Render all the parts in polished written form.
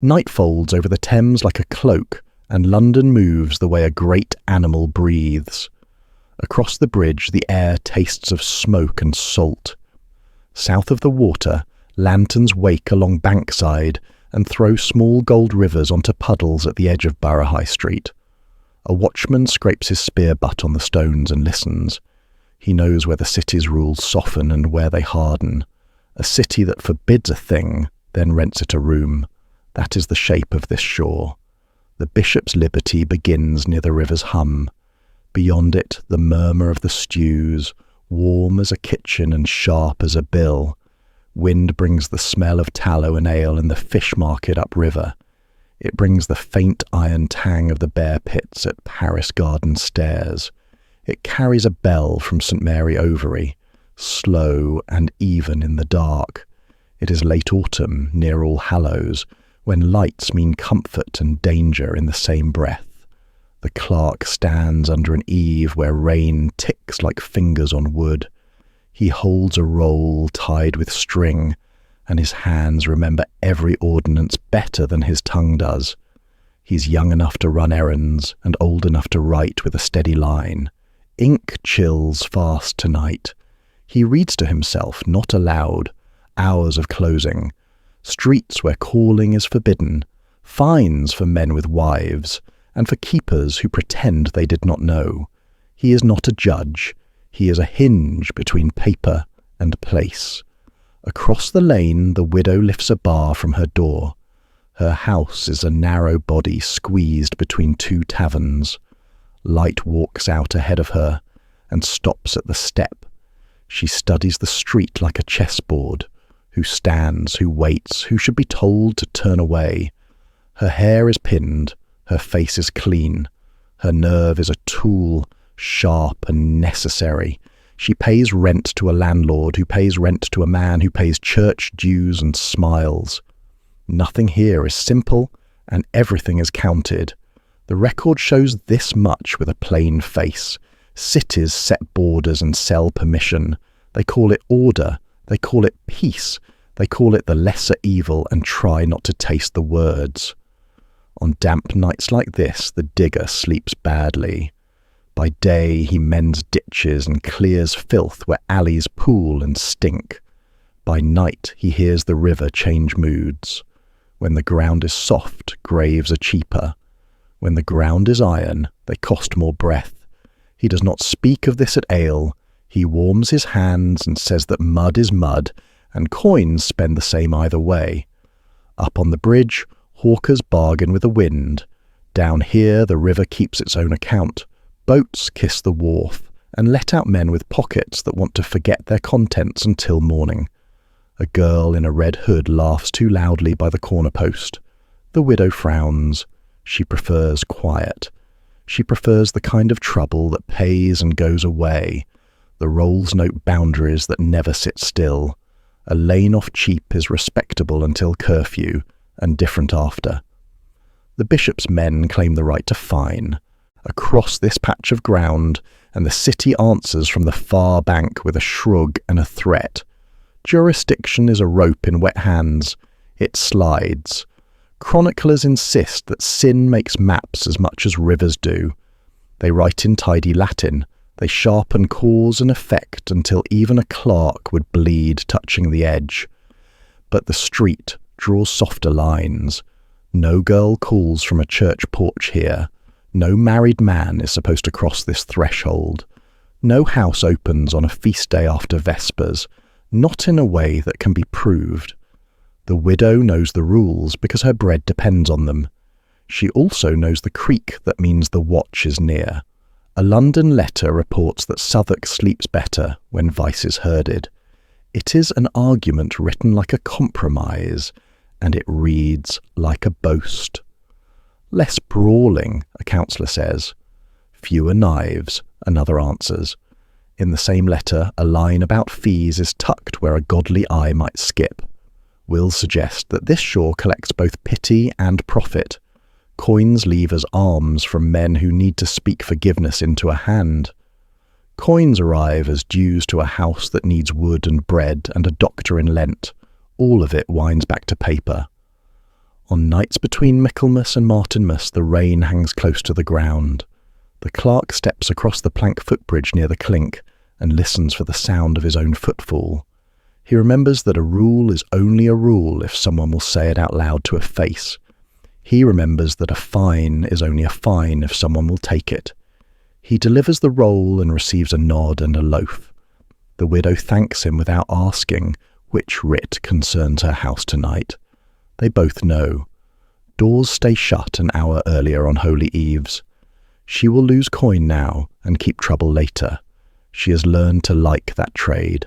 Night folds over the Thames like a cloak, and London moves the way a great animal breathes. Across the bridge the air tastes of smoke and salt. South of the water, lanterns wake along Bankside and throw small gold rivers onto puddles at the edge of Borough High Street. A watchman scrapes his spear butt on the stones and listens. He knows where the city's rules soften and where they harden. A city that forbids a thing, then rents it a room. That is the shape of this shore. The bishop's liberty begins near the river's hum. Beyond it, the murmur of the stews, warm as a kitchen and sharp as a bill. Wind brings the smell of tallow and ale in the fish market upriver. It brings the faint iron tang of the bear pits at Paris Garden Stairs. It carries a bell from St Mary Overy, slow and even in the dark. It is late autumn, near All Hallows, when lights mean comfort and danger in the same breath. The clerk stands under an eave where rain ticks like fingers on wood. He holds a roll tied with string, and his hands remember every ordinance better than his tongue does. He's young enough to run errands and old enough to write with a steady line. Ink chills fast tonight. He reads to himself, not aloud, hours of closing, streets where calling is forbidden, fines for men with wives, and for keepers who pretend they did not know. He is not a judge. He is a hinge between paper and place. Across the lane the widow lifts a bar from her door. Her house is a narrow body squeezed between two taverns. Light walks out ahead of her and stops at the step. She studies the street like a chessboard. Who stands, who waits, who should be told to turn away. Her hair is pinned, her face is clean. Her nerve is a tool, sharp and necessary. She pays rent to a landlord who pays rent to a man who pays church dues and smiles. Nothing here is simple, and everything is counted. The record shows this much with a plain face. Cities set borders and sell permission. They call it order. They call it peace. They call it the lesser evil and try not to taste the words. On damp nights like this, the digger sleeps badly. By day he mends ditches and clears filth where alleys pool and stink. By night he hears the river change moods. When the ground is soft, graves are cheaper. When the ground is iron, they cost more breath. He does not speak of this at ale. He warms his hands and says that mud is mud, and coins spend the same either way. Up on the bridge, hawkers bargain with the wind. Down here the river keeps its own account. Boats kiss the wharf, and let out men with pockets that want to forget their contents until morning. A girl in a red hood laughs too loudly by the corner post. The widow frowns. She prefers quiet. She prefers the kind of trouble that pays and goes away. The rolls note boundaries that never sit still. A lane off cheap is respectable until curfew, and different after. The bishop's men claim the right to fine. Across this patch of ground, and the city answers from the far bank with a shrug and a threat. Jurisdiction is a rope in wet hands. It slides. Chroniclers insist that sin makes maps as much as rivers do. They write in tidy Latin. They sharpen cause and effect until even a clerk would bleed touching the edge. But the street draws softer lines. No girl calls from a church porch here. No married man is supposed to cross this threshold. No house opens on a feast day after Vespers, not in a way that can be proved. The widow knows the rules because her bread depends on them. She also knows the creak that means the watch is near. A London letter reports that Southwark sleeps better when vice is herded. It is an argument written like a compromise, and it reads like a boast. Less brawling, a counsellor says. Fewer knives, another answers. In the same letter, a line about fees is tucked where a godly eye might skip. Will suggest that this shore collects both pity and profit. Coins leave as alms from men who need to speak forgiveness into a hand. Coins arrive as dues to a house that needs wood and bread and a doctor in Lent. All of it winds back to paper. On nights between Michaelmas and Martinmas, the rain hangs close to the ground. The clerk steps across the plank footbridge near the Clink and listens for the sound of his own footfall. He remembers that a rule is only a rule if someone will say it out loud to a face. He remembers that a fine is only a fine if someone will take it. He delivers the roll and receives a nod and a loaf. The widow thanks him without asking which writ concerns her house tonight. They both know. Doors stay shut an hour earlier on holy eves. She will lose coin now and keep trouble later. She has learned to like that trade.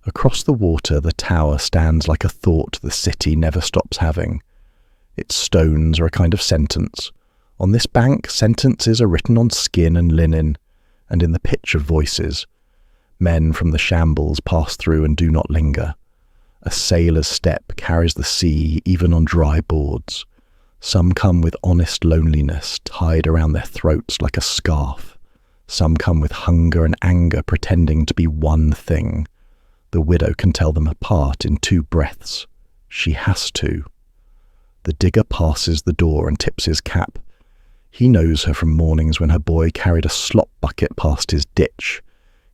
Across the water, the tower stands like a thought the city never stops having. Its stones are a kind of sentence. On this bank, sentences are written on skin and linen, and in the pitch of voices. Men from the shambles pass through and do not linger. A sailor's step carries the sea even on dry boards. Some come with honest loneliness tied around their throats like a scarf. Some come with hunger and anger pretending to be one thing. The widow can tell them apart in 2 breaths. She has to. The digger passes the door and tips his cap. He knows her from mornings when her boy carried a slop bucket past his ditch.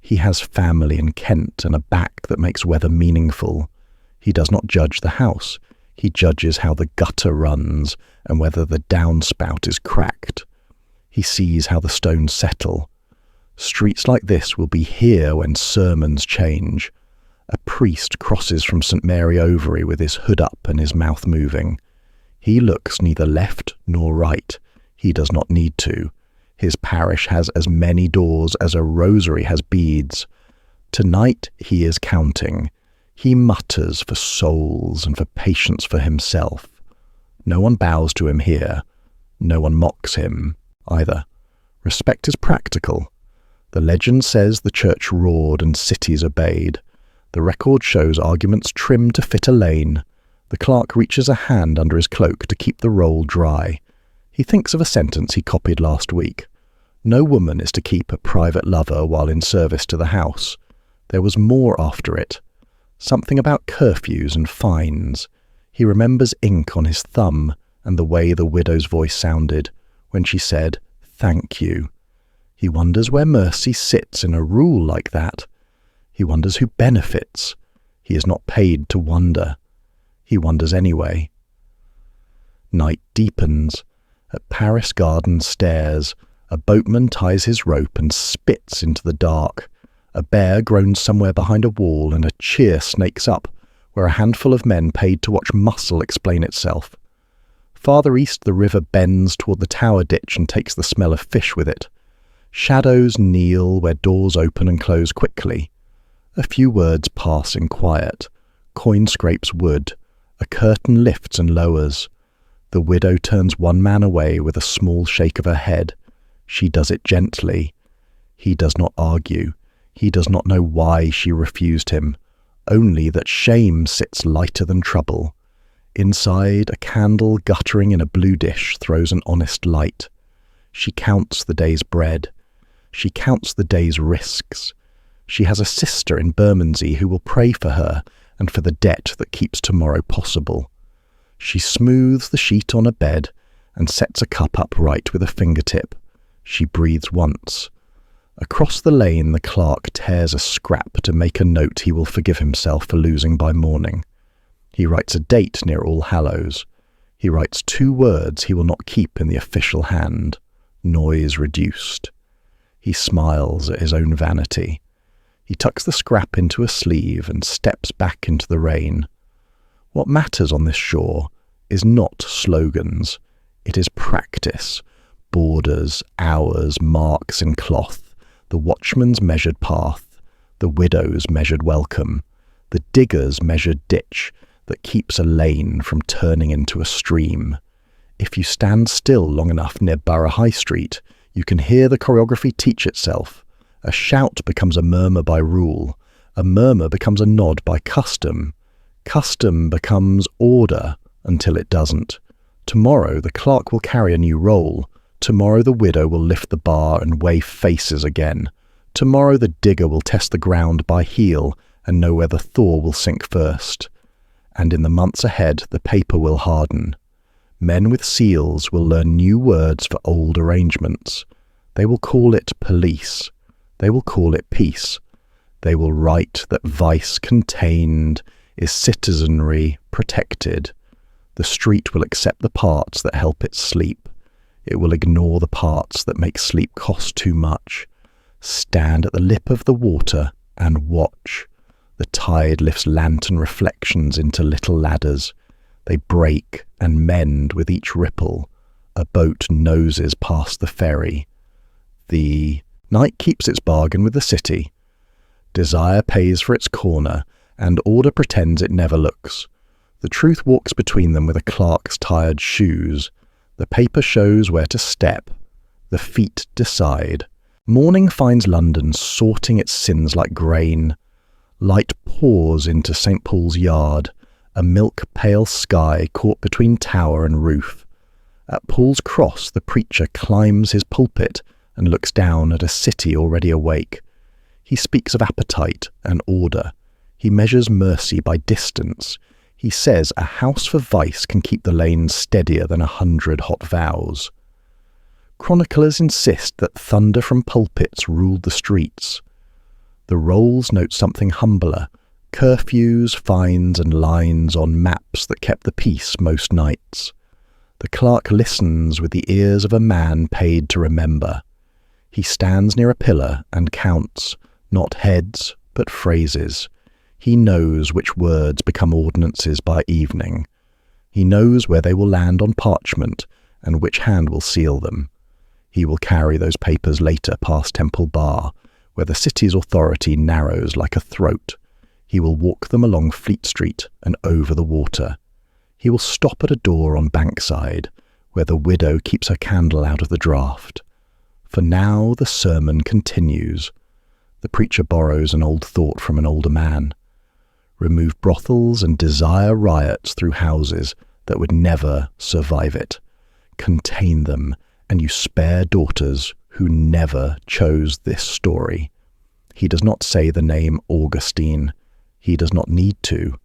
He has family in Kent and a back that makes weather meaningful. He does not judge the house. He judges how the gutter runs and whether the downspout is cracked. He sees how the stones settle. Streets like this will be here when sermons change. A priest crosses from St. Mary Overy with his hood up and his mouth moving. He looks neither left nor right. He does not need to. His parish has as many doors as a rosary has beads. Tonight he is counting. He mutters for souls and for patience for himself. No one bows to him here. No one mocks him, either. Respect is practical. The legend says the church roared and cities obeyed. The record shows arguments trimmed to fit a lane. The clerk reaches a hand under his cloak to keep the roll dry. He thinks of a sentence he copied last week. No woman is to keep a private lover while in service to the house. There was more after it. Something about curfews and fines. He remembers ink on his thumb and the way the widow's voice sounded when she said, "Thank you." He wonders where mercy sits in a rule like that. He wonders who benefits. He is not paid to wonder. He wonders anyway. Night deepens. At Paris Garden stairs, a boatman ties his rope and spits into the dark. A bear groans somewhere behind a wall and a cheer snakes up, where a handful of men paid to watch muscle explain itself. Farther east the river bends toward the tower ditch and takes the smell of fish with it. Shadows kneel where doors open and close quickly. A few words pass in quiet. Coin scrapes wood. A curtain lifts and lowers. The widow turns one man away with a small shake of her head. She does it gently. He does not argue. He does not know why she refused him, only that shame sits lighter than trouble. Inside, a candle guttering in a blue dish throws an honest light. She counts the day's bread. She counts the day's risks. She has a sister in Bermondsey who will pray for her and for the debt that keeps tomorrow possible. She smooths the sheet on a bed and sets a cup upright with a fingertip. She breathes once. Across the lane the clerk tears a scrap to make a note he will forgive himself for losing by morning. He writes a date near All Hallows. He writes 2 words he will not keep in the official hand. Noise reduced. He smiles at his own vanity. He tucks the scrap into a sleeve and steps back into the rain. What matters on this shore is not slogans. It is practice. Borders, hours, marks in cloth, the watchman's measured path, the widow's measured welcome, the digger's measured ditch that keeps a lane from turning into a stream. If you stand still long enough near Borough High Street, you can hear the choreography teach itself. A shout becomes a murmur by rule. A murmur becomes a nod by custom. Custom becomes order until it doesn't. Tomorrow the clerk will carry a new roll. Tomorrow the widow will lift the bar and weigh faces again. Tomorrow the digger will test the ground by heel and know where the thaw will sink first. And in the months ahead the paper will harden. Men with seals will learn new words for old arrangements. They will call it police. They will call it peace. They will write that vice contained is citizenry protected. The street will accept the parts that help it sleep. It will ignore the parts that make sleep cost too much. Stand at the lip of the water and watch. The tide lifts lantern reflections into little ladders. They break and mend with each ripple. A boat noses past the ferry. The night keeps its bargain with the city. Desire pays for its corner, and order pretends it never looks. The truth walks between them with a clerk's tired shoes. The paper shows where to step. The feet decide. Morning finds London sorting its sins like grain. Light pours into St. Paul's Yard, a milk-pale sky caught between tower and roof. At Paul's Cross the preacher climbs his pulpit and looks down at a city already awake. He speaks of appetite and order. He measures mercy by distance. He says a house for vice can keep the lanes steadier than 100 hot vows. Chroniclers insist that thunder from pulpits ruled the streets. The rolls note something humbler, curfews, fines and lines on maps that kept the peace most nights. The clerk listens with the ears of a man paid to remember. He stands near a pillar and counts, not heads, but phrases. He knows which words become ordinances by evening. He knows where they will land on parchment and which hand will seal them. He will carry those papers later past Temple Bar, where the city's authority narrows like a throat. He will walk them along Fleet Street and over the water. He will stop at a door on Bankside, where the widow keeps her candle out of the draught. For now the sermon continues. The preacher borrows an old thought from an older man. Remove brothels and desire riots through houses that would never survive it. Contain them, and you spare daughters who never chose this story. He does not say the name Augustine. He does not need to.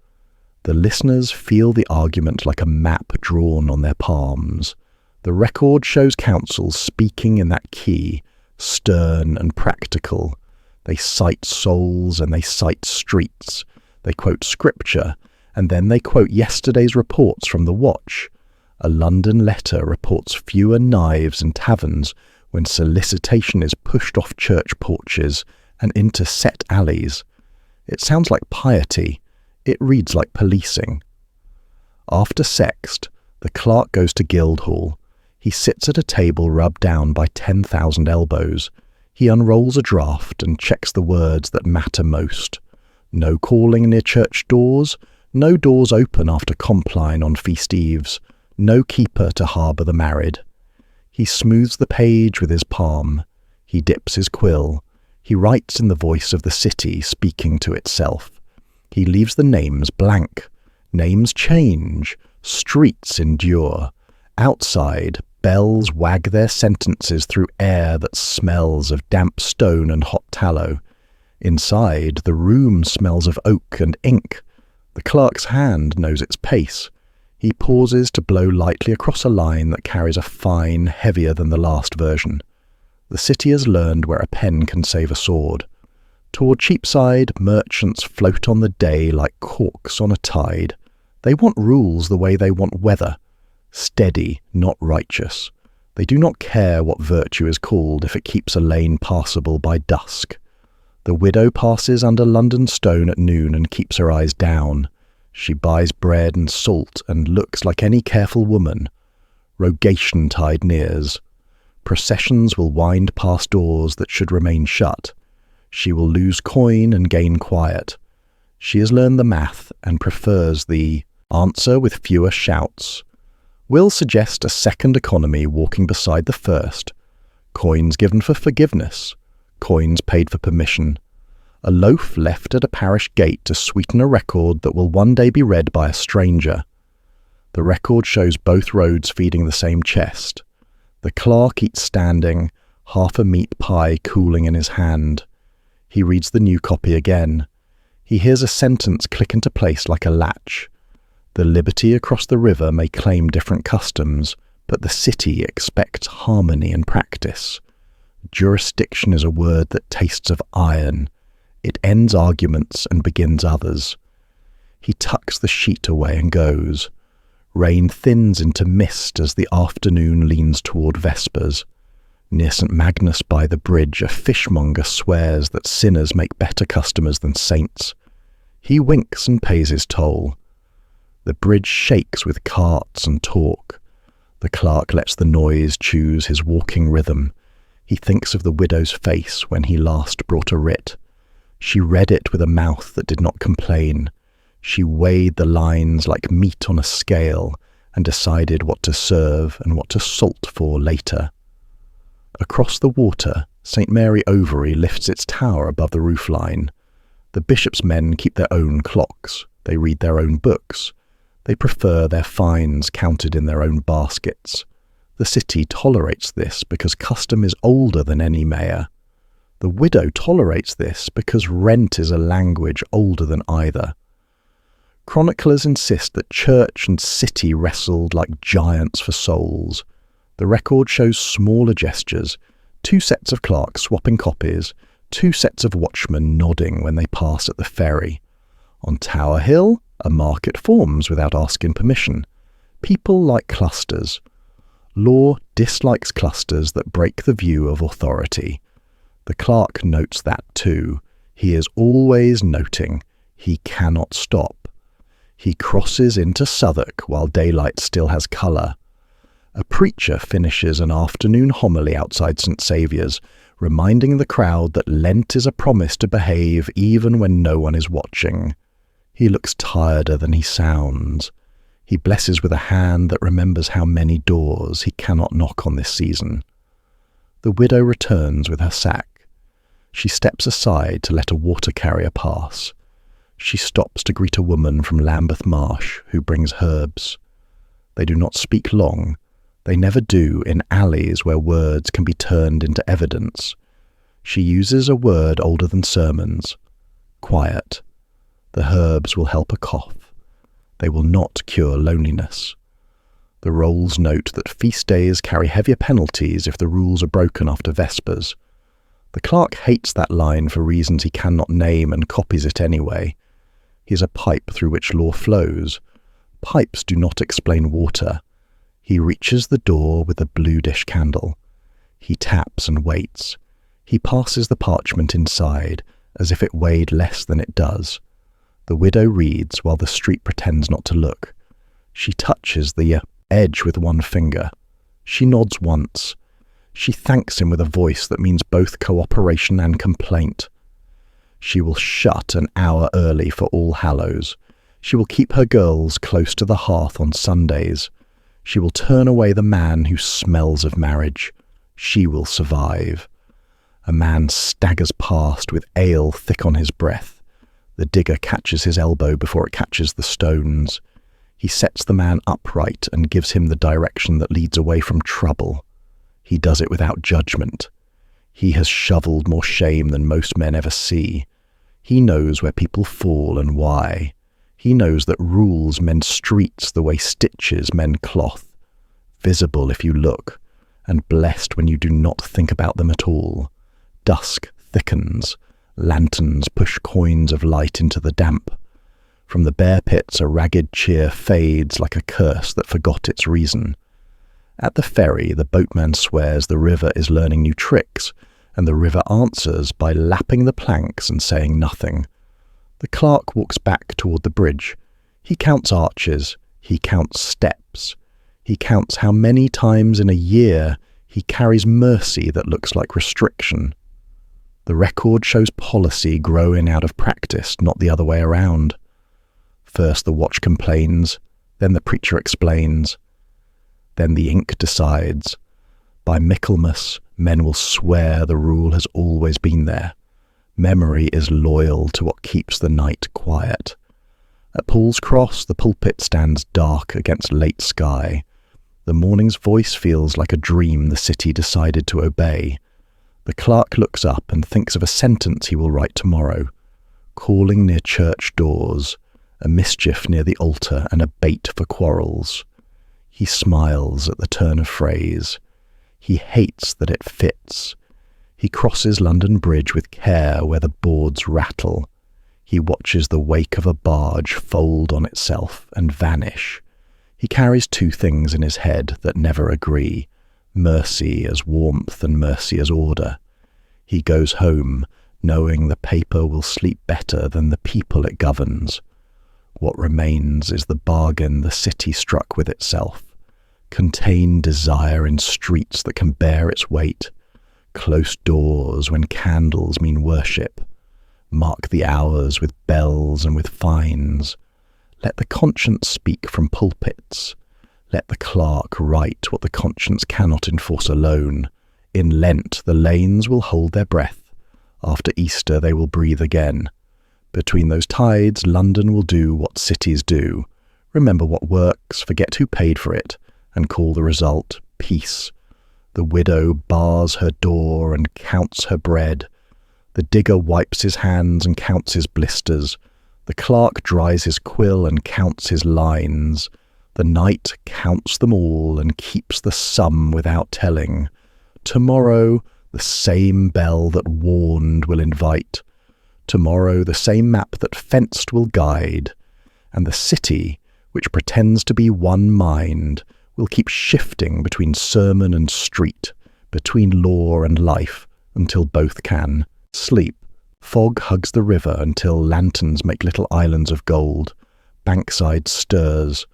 The listeners feel the argument like a map drawn on their palms. The record shows counsels speaking in that key, stern and practical. They cite souls and they cite streets. They quote scripture, and then they quote yesterday's reports from the watch. A London letter reports fewer knives in taverns when solicitation is pushed off church porches and into set alleys. It sounds like piety. It reads like policing. After sext, the clerk goes to Guildhall. He sits at a table rubbed down by 10,000 elbows. He unrolls a draft and checks the words that matter most. No calling near church doors, no doors open after compline on feast eves, no keeper to harbour the married. He smooths the page with his palm. He dips his quill. He writes in the voice of the city speaking to itself. He leaves the names blank. Names change. Streets endure. Outside, bells wag their sentences through air that smells of damp stone and hot tallow. Inside, the room smells of oak and ink. The clerk's hand knows its pace. He pauses to blow lightly across a line that carries a fine heavier than the last version. The city has learned where a pen can save a sword. Toward Cheapside, merchants float on the day like corks on a tide. They want rules the way they want weather. Steady, not righteous. They do not care what virtue is called if it keeps a lane passable by dusk. The widow passes under London Stone at noon and keeps her eyes down. She buys bread and salt and looks like any careful woman. Rogation tide nears. Processions will wind past doors that should remain shut. She will lose coin and gain quiet. She has learned the math and prefers the answer with fewer shouts. Will suggest a second economy walking beside the first. Coins given for forgiveness. Coins paid for permission. A loaf left at a parish gate to sweeten a record that will one day be read by a stranger. The record shows both roads feeding the same chest. The clerk eats standing, half a meat pie cooling in his hand. He reads the new copy again. He hears a sentence click into place like a latch. The liberty across the river may claim different customs, but the city expects harmony and practice. Jurisdiction is a word that tastes of iron. It ends arguments and begins others. He tucks the sheet away and goes. Rain thins into mist as the afternoon leans toward vespers. Near St. Magnus by the bridge, a fishmonger swears that sinners make better customers than saints. He winks and pays his toll. The bridge shakes with carts and talk. The clerk lets the noise choose his walking rhythm. He thinks of the widow's face when he last brought a writ. She read it with a mouth that did not complain. She weighed the lines like meat on a scale and decided what to serve and what to salt for later. Across the water, St. Mary Overy lifts its tower above the roofline. The bishop's men keep their own clocks. They read their own books. They prefer their fines counted in their own baskets. The city tolerates this because custom is older than any mayor. The widow tolerates this because rent is a language older than either. Chroniclers insist that church and city wrestled like giants for souls. The record shows smaller gestures, 2 sets of clerks swapping copies, 2 sets of watchmen nodding when they pass at the ferry. On Tower Hill, a market forms without asking permission. People like clusters. Law dislikes clusters that break the view of authority. The clerk notes that too. He is always noting. He cannot stop. He crosses into Southwark while daylight still has colour. A preacher finishes an afternoon homily outside St. Saviour's, reminding the crowd that Lent is a promise to behave even when no one is watching. He looks tireder than he sounds. He blesses with a hand that remembers how many doors he cannot knock on this season. The widow returns with her sack. She steps aside to let a water carrier pass. She stops to greet a woman from Lambeth Marsh who brings herbs. They do not speak long. They never do in alleys where words can be turned into evidence. She uses a word older than sermons. Quiet. The herbs will help a cough. They will not cure loneliness. The rolls note that feast days carry heavier penalties if the rules are broken after vespers. The clerk hates that line for reasons he cannot name and copies it anyway. He is a pipe through which law flows. Pipes do not explain water. He reaches the door with a blue dish candle. He taps and waits. He passes the parchment inside, as if it weighed less than it does. The widow reads while the street pretends not to look. She touches the edge with one finger. She nods once. She thanks him with a voice that means both cooperation and complaint. She will shut an hour early for All Hallows. She will keep her girls close to the hearth on Sundays. She will turn away the man who smells of marriage. She will survive. A man staggers past with ale thick on his breath. The digger catches his elbow before it catches the stones. He sets the man upright and gives him the direction that leads away from trouble. He does it without judgment. He has shoveled more shame than most men ever see. He knows where people fall and why. He knows that rules mend streets the way stitches mend cloth, visible if you look, and blessed when you do not think about them at all. Dusk thickens. Lanterns push coins of light into the damp. From the bear pits a ragged cheer fades like a curse that forgot its reason. At the ferry, the boatman swears the river is learning new tricks, and the river answers by lapping the planks and saying nothing. The clerk walks back toward the bridge. He counts arches. He counts steps. He counts how many times in a year he carries mercy that looks like restriction. The record shows policy growing out of practice, not the other way around. First the watch complains, then the preacher explains. Then the ink decides. By Michaelmas, men will swear the rule has always been there. Memory is loyal to what keeps the night quiet. At Paul's Cross, the pulpit stands dark against late sky. The morning's voice feels like a dream the city decided to obey. The clerk looks up and thinks of a sentence he will write tomorrow. Calling near church doors, a mischief near the altar and a bait for quarrels. He smiles at the turn of phrase. He hates that it fits. He crosses London Bridge with care where the boards rattle. He watches the wake of a barge fold on itself and vanish. He carries two things in his head that never agree, mercy as warmth and mercy as order. He goes home, knowing the paper will sleep better than the people it governs. What remains is the bargain the city struck with itself. Contain desire in streets that can bear its weight. Close doors when candles mean worship. Mark the hours with bells and with fines. Let the conscience speak from pulpits. Let the clerk write what the conscience cannot enforce alone. In Lent the lanes will hold their breath. After Easter they will breathe again. Between those tides London will do what cities do. Remember what works, forget who paid for it, and call the result peace. The widow bars her door and counts her bread. The digger wipes his hands and counts his blisters. The clerk dries his quill and counts his lines. The knight counts them all and keeps the sum without telling. Tomorrow the same bell that warned will invite. Tomorrow the same map that fenced will guide. And the city, which pretends to be one mind, will keep shifting between sermon and street, between law and life, until both can sleep. Fog hugs the river until lanterns make little islands of gold. Bankside stirs.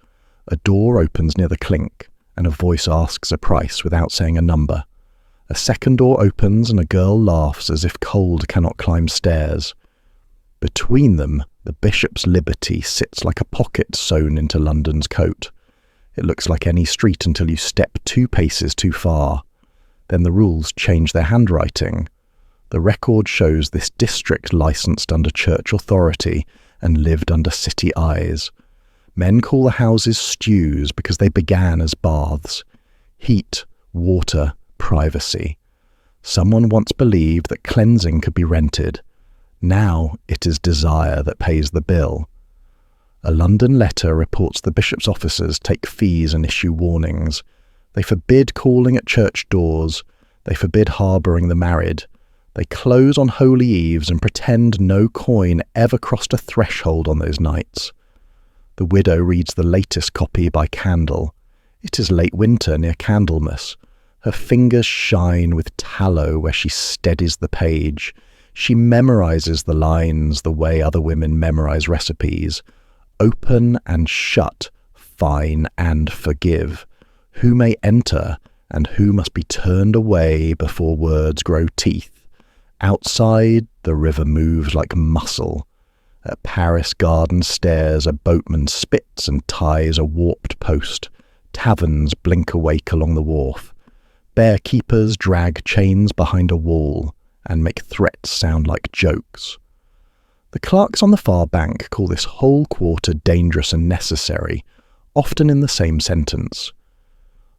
A door opens near the Clink, and a voice asks a price without saying a number. A second door opens and a girl laughs as if cold cannot climb stairs. Between them, the bishop's liberty sits like a pocket sewn into London's coat. It looks like any street until you step 2 paces too far. Then the rules change their handwriting. The record shows this district licensed under church authority and lived under city eyes. Men call the houses stews because they began as baths. Heat, water, privacy. Someone once believed that cleansing could be rented. Now it is desire that pays the bill. A London letter reports the bishop's officers take fees and issue warnings. They forbid calling at church doors. They forbid harbouring the married. They close on holy eves and pretend no coin ever crossed a threshold on those nights. The widow reads the latest copy by candle. It is late winter near Candlemas. Her fingers shine with tallow where she steadies the page. She memorises the lines the way other women memorise recipes. Open and shut, fine and forgive. Who may enter and who must be turned away before words grow teeth. Outside, the river moves like muscle. At Paris garden stairs, a boatman spits and ties a warped post. Taverns blink awake along the wharf. Bear-keepers drag chains behind a wall and make threats sound like jokes. The clerks on the far bank call this whole quarter dangerous and necessary, often in the same sentence.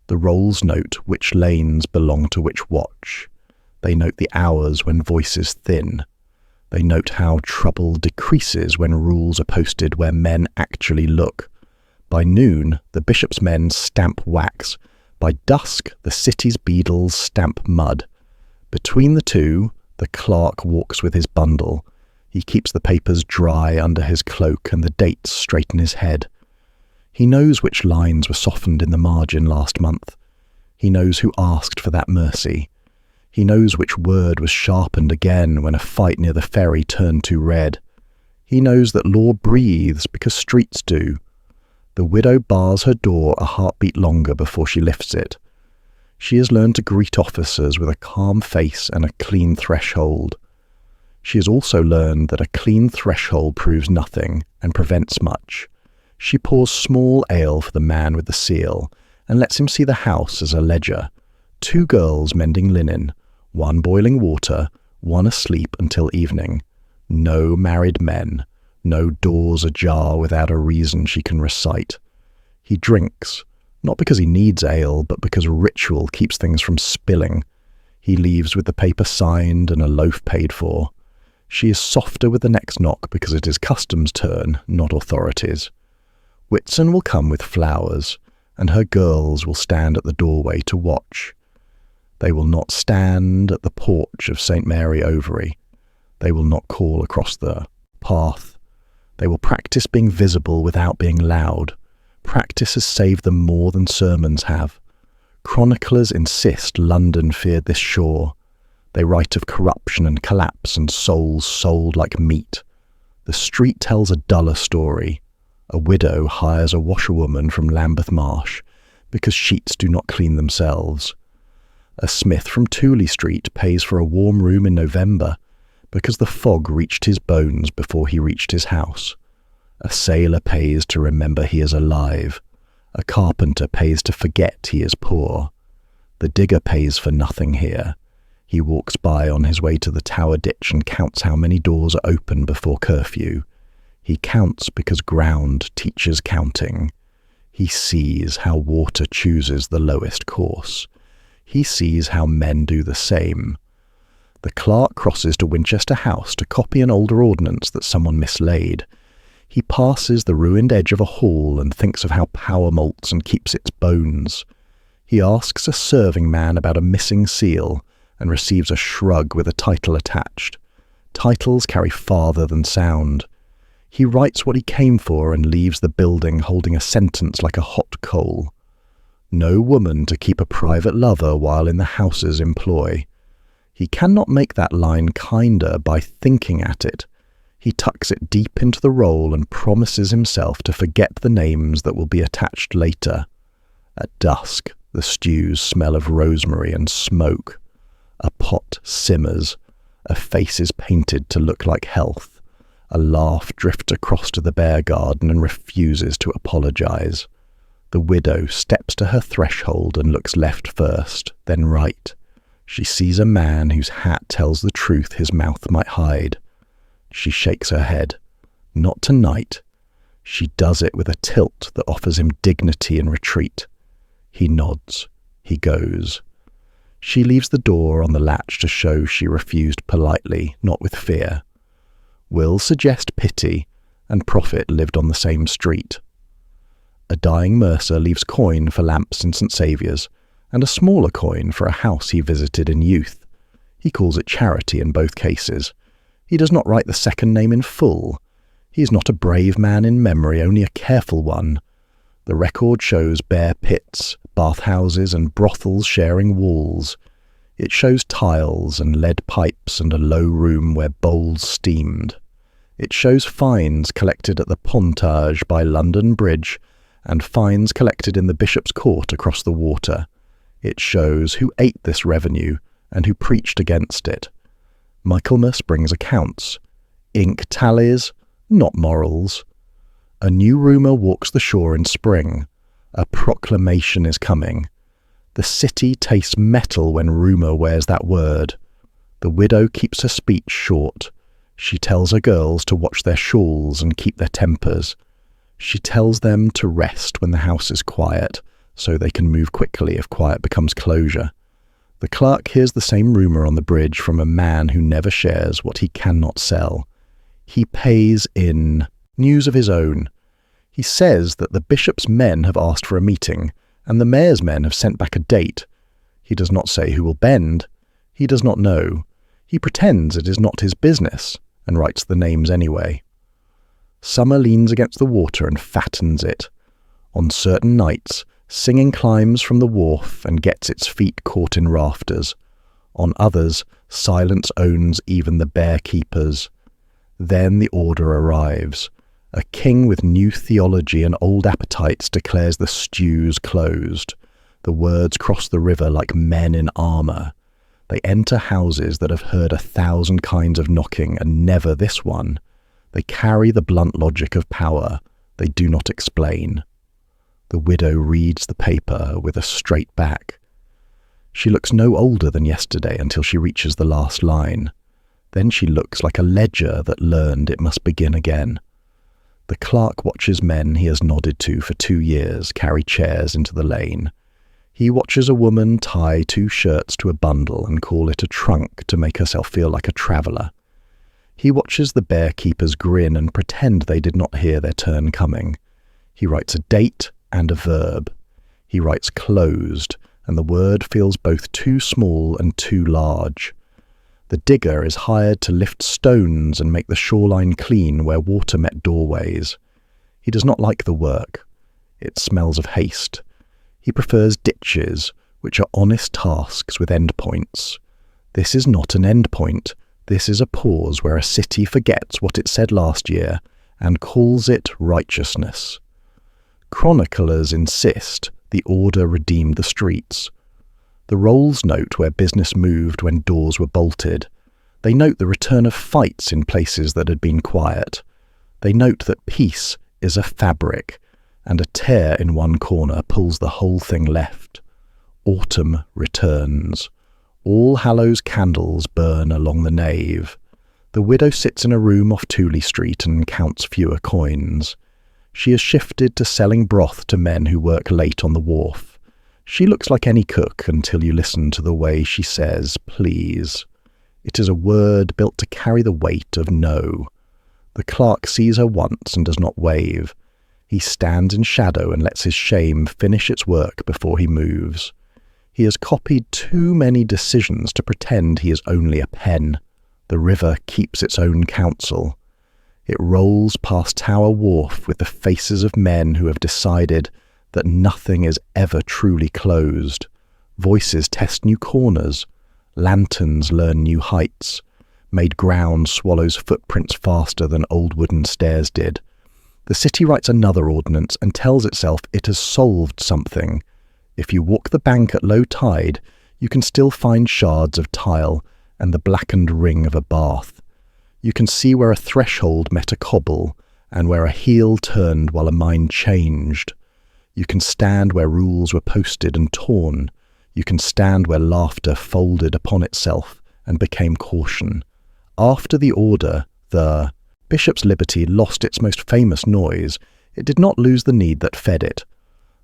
The rolls note which lanes belong to which watch. They note the hours when voices thin. They note how trouble decreases when rules are posted where men actually look. By noon, the bishop's men stamp wax. By dusk, the city's beadles stamp mud. Between the two, the clerk walks with his bundle. He keeps the papers dry under his cloak and the dates straight in his head. He knows which lines were softened in the margin last month. He knows who asked for that mercy. He knows which word was sharpened again when a fight near the ferry turned too red. He knows that law breathes because streets do. The widow bars her door a heartbeat longer before she lifts it. She has learned to greet officers with a calm face and a clean threshold. She has also learned that a clean threshold proves nothing and prevents much. She pours small ale for the man with the seal and lets him see the house as a ledger. 2 girls mending linen, 1 boiling water, 1 asleep until evening. No married men, no doors ajar without a reason she can recite. He drinks, not because he needs ale, but because ritual keeps things from spilling. He leaves with the paper signed and a loaf paid for. She is softer with the next knock because it is custom's turn, not authority's. Whitsun will come with flowers, and her girls will stand at the doorway to watch. They will not stand at the porch of St. Mary Overy. They will not call across the path. They will practice being visible without being loud. Practice has saved them more than sermons have. Chroniclers insist London feared this shore. They write of corruption and collapse and souls sold like meat. The street tells a duller story. A widow hires a washerwoman from Lambeth Marsh because sheets do not clean themselves. A smith from Tooley Street pays for a warm room in November because the fog reached his bones before he reached his house. A sailor pays to remember he is alive. A carpenter pays to forget he is poor. The digger pays for nothing here. He walks by on his way to the Tower Ditch and counts how many doors are open before curfew. He counts because ground teaches counting. He sees how water chooses the lowest course. He sees how men do the same. The clerk crosses to Winchester House to copy an older ordinance that someone mislaid. He passes the ruined edge of a hall and thinks of how power molts and keeps its bones. He asks a serving man about a missing seal and receives a shrug with a title attached. Titles carry farther than sound. He writes what he came for and leaves the building holding a sentence like a hot coal. No woman to keep a private lover while in the house's employ. He cannot make that line kinder by thinking at it. He tucks it deep into the roll and promises himself to forget the names that will be attached later. At dusk, the stews smell of rosemary and smoke. A pot simmers. A face is painted to look like health. A laugh drifts across to the bear garden and refuses to apologize. The widow steps to her threshold and looks left first, then right. She sees a man whose hat tells the truth his mouth might hide. She shakes her head. Not tonight. She does it with a tilt that offers him dignity and retreat. He nods. He goes. She leaves the door on the latch to show she refused politely, not with fear. Will suggest pity, and Prophet lived on the same street. A dying mercer leaves coin for lamps in St. Saviour's, and a smaller coin for a house he visited in youth. He calls it charity in both cases. He does not write the second name in full. He is not a brave man in memory, only a careful one. The record shows bare pits, bathhouses and brothels sharing walls. It shows tiles and lead pipes and a low room where bowls steamed. It shows fines collected at the Pontage by London Bridge and fines collected in the Bishop's Court across the water. It shows who ate this revenue and who preached against it. Michaelmas brings accounts. Ink tallies, not morals. A new rumour walks the shore in spring. A proclamation is coming. The city tastes metal when rumour wears that word. The widow keeps her speech short. She tells her girls to watch their shawls and keep their tempers. She tells them to rest when the house is quiet, so they can move quickly if quiet becomes closure. The clerk hears the same rumour on the bridge from a man who never shares what he cannot sell. He pays in news of his own. He says that the bishop's men have asked for a meeting, and the mayor's men have sent back a date. He does not say who will bend. He does not know. He pretends it is not his business, and writes the names anyway. Summer leans against the water and fattens it. On certain nights, singing climbs from the wharf and gets its feet caught in rafters. On others, silence owns even the bear-keepers. Then the order arrives. A king with new theology and old appetites declares the stews closed. The words cross the river like men in armour. They enter houses that have heard 1,000 kinds of knocking and never this one. They carry the blunt logic of power. They do not explain. The widow reads the paper with a straight back. She looks no older than yesterday until she reaches the last line. Then she looks like a ledger that learned it must begin again. The clerk watches men he has nodded to for 2 years carry chairs into the lane. He watches a woman tie 2 shirts to a bundle and call it a trunk to make herself feel like a traveller. He watches the bear-keepers grin and pretend they did not hear their turn coming. He writes a date and a verb. He writes closed, and the word feels both too small and too large. The digger is hired to lift stones and make the shoreline clean where water met doorways. He does not like the work. It smells of haste. He prefers ditches, which are honest tasks with endpoints. This is not an endpoint. This is a pause where a city forgets what it said last year and calls it righteousness. Chroniclers insist the order redeemed the streets. The rolls note where business moved when doors were bolted. They note the return of fights in places that had been quiet. They note that peace is a fabric, and a tear in one corner pulls the whole thing left. Autumn returns. All Hallows candles burn along the nave. The widow sits in a room off Tooley Street and counts fewer coins. She has shifted to selling broth to men who work late on the wharf. She looks like any cook until you listen to the way she says, please. It is a word built to carry the weight of no. The clerk sees her once and does not wave. He stands in shadow and lets his shame finish its work before he moves. He has copied too many decisions to pretend he is only a pen. The river keeps its own counsel. It rolls past Tower Wharf with the faces of men who have decided that nothing is ever truly closed. Voices test new corners. Lanterns learn new heights. Made ground swallows footprints faster than old wooden stairs did. The city writes another ordinance and tells itself it has solved something. If you walk the bank at low tide, you can still find shards of tile and the blackened ring of a bath. You can see where a threshold met a cobble and where a heel turned while a mind changed. You can stand where rules were posted and torn. You can stand where laughter folded upon itself and became caution. After the order, the Bishop's Liberty lost its most famous noise. It did not lose the need that fed it.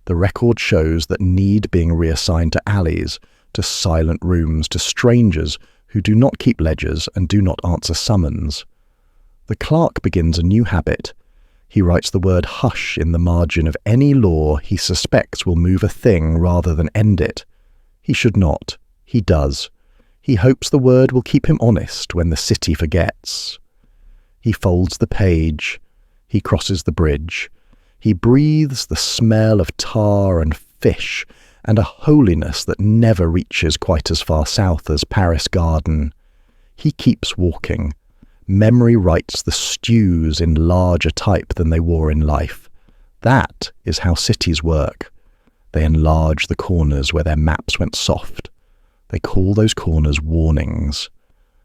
The record shows that need being reassigned to alleys, to silent rooms, to strangers who do not keep ledgers and do not answer summons. The clerk begins a new habit. He writes the word hush in the margin of any law he suspects will move a thing rather than end it. He should not. He does. He hopes the word will keep him honest when the city forgets. He folds the page. He crosses the bridge. He breathes the smell of tar and fish and a holiness that never reaches quite as far south as Paris Garden. He keeps walking. Memory writes the stews in larger type than they wore in life. That is how cities work. They enlarge the corners where their maps went soft. They call those corners warnings.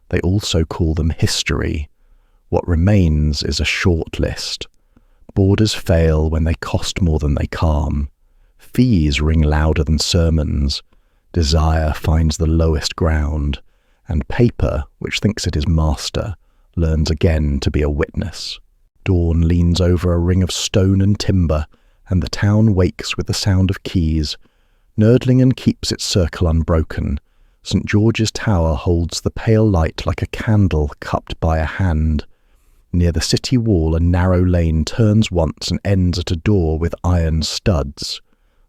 They also call them history. What remains is a short list. Borders fail when they cost more than they calm. Fees ring louder than sermons. Desire finds the lowest ground. And paper, which thinks it is master, learns again to be a witness. Dawn leans over a ring of stone and timber, and the town wakes with the sound of keys. Nördlingen keeps its circle unbroken. St. George's Tower holds the pale light like a candle cupped by a hand. Near the city wall a narrow lane turns once and ends at a door with iron studs.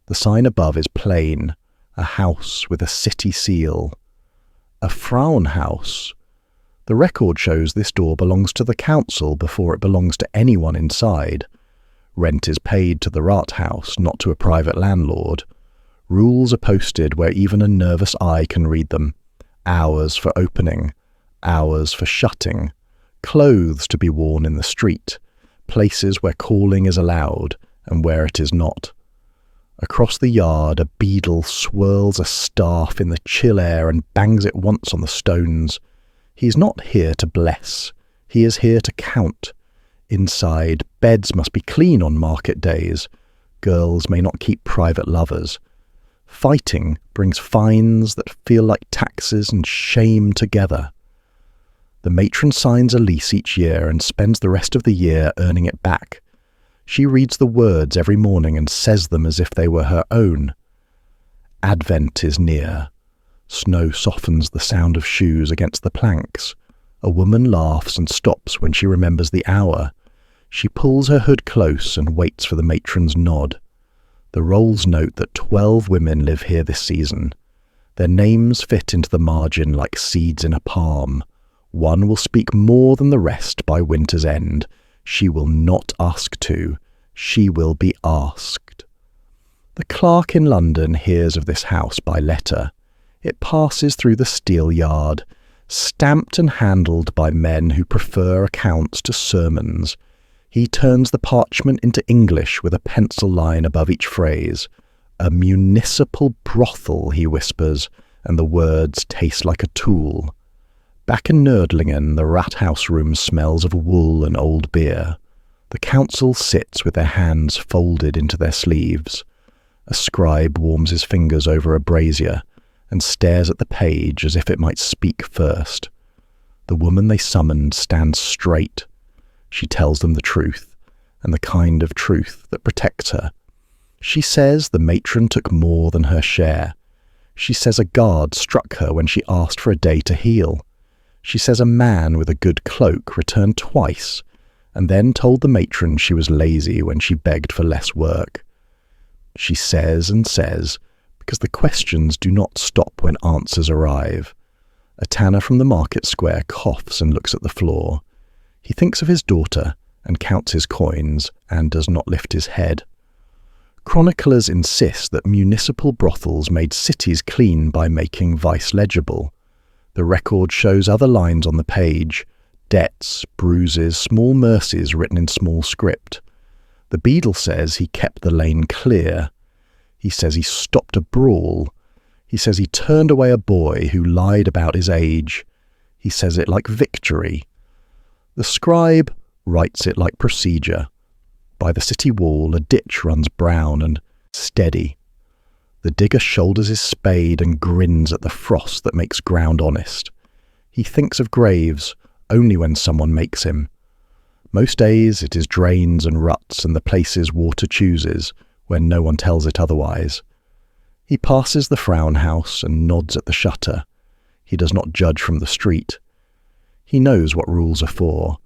The sign above is plain, a house with a city seal. A Frauenhaus. The record shows this door belongs to the council before it belongs to anyone inside. Rent is paid to the Rathaus, not to a private landlord. Rules are posted where even a nervous eye can read them. Hours for opening, hours for shutting, clothes to be worn in the street, places where calling is allowed and where it is not. Across the yard, a beadle swirls a staff in the chill air and bangs it once on the stones. He is not here to bless. He is here to count. Inside, beds must be clean on market days. Girls may not keep private lovers. Fighting brings fines that feel like taxes and shame together. The matron signs a lease each year and spends the rest of the year earning it back. She reads the words every morning and says them as if they were her own. Advent is near. Snow softens the sound of shoes against the planks. A woman laughs and stops when she remembers the hour. She pulls her hood close and waits for the matron's nod. The rolls note that 12 women live here this season. Their names fit into the margin like seeds in a palm. One will speak more than the rest by winter's end. She will not ask to. She will be asked. The clerk in London hears of this house by letter. It passes through the steel yard, stamped and handled by men who prefer accounts to sermons. He turns the parchment into English with a pencil line above each phrase. A municipal brothel, he whispers, and the words taste like a tool. Back in Nördlingen, the rat house room smells of wool and old beer. The council sits with their hands folded into their sleeves. A scribe warms his fingers over a brazier and stares at the page as if it might speak first. The woman they summoned stands straight. She tells them the truth, and the kind of truth that protects her. She says the matron took more than her share. She says a guard struck her when she asked for a day to heal. She says a man with a good cloak returned twice, and then told the matron she was lazy when she begged for less work. She says and says, because the questions do not stop when answers arrive. A tanner from the market square coughs and looks at the floor. He thinks of his daughter and counts his coins and does not lift his head. Chroniclers insist that municipal brothels made cities clean by making vice legible. The record shows other lines on the page, debts, bruises, small mercies written in small script. The beadle says he kept the lane clear. He says he stopped a brawl. He says he turned away a boy who lied about his age. He says it like victory. The scribe writes it like procedure. By the city wall a ditch runs brown and steady. The digger shoulders his spade and grins at the frost that makes ground honest. He thinks of graves only when someone makes him. Most days it is drains and ruts and the places water chooses, when no one tells it otherwise. He passes the Frauenhaus and nods at the shutter. He does not judge from the street. He knows what rules are for.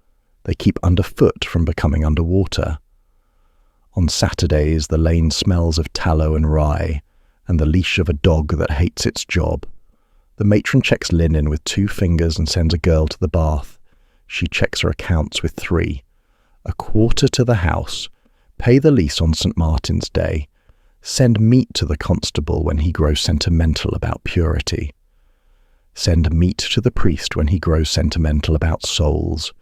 They keep underfoot from becoming underwater. On Saturdays the lane smells of tallow and rye, and the leash of a dog that hates its job. The matron checks linen with 2 fingers and sends a girl to the bath. She checks her accounts with 3. A quarter to the house. Pay the lease on St. Martin's Day. Send meat to the constable when he grows sentimental about purity. Send meat to the priest when he grows sentimental about souls.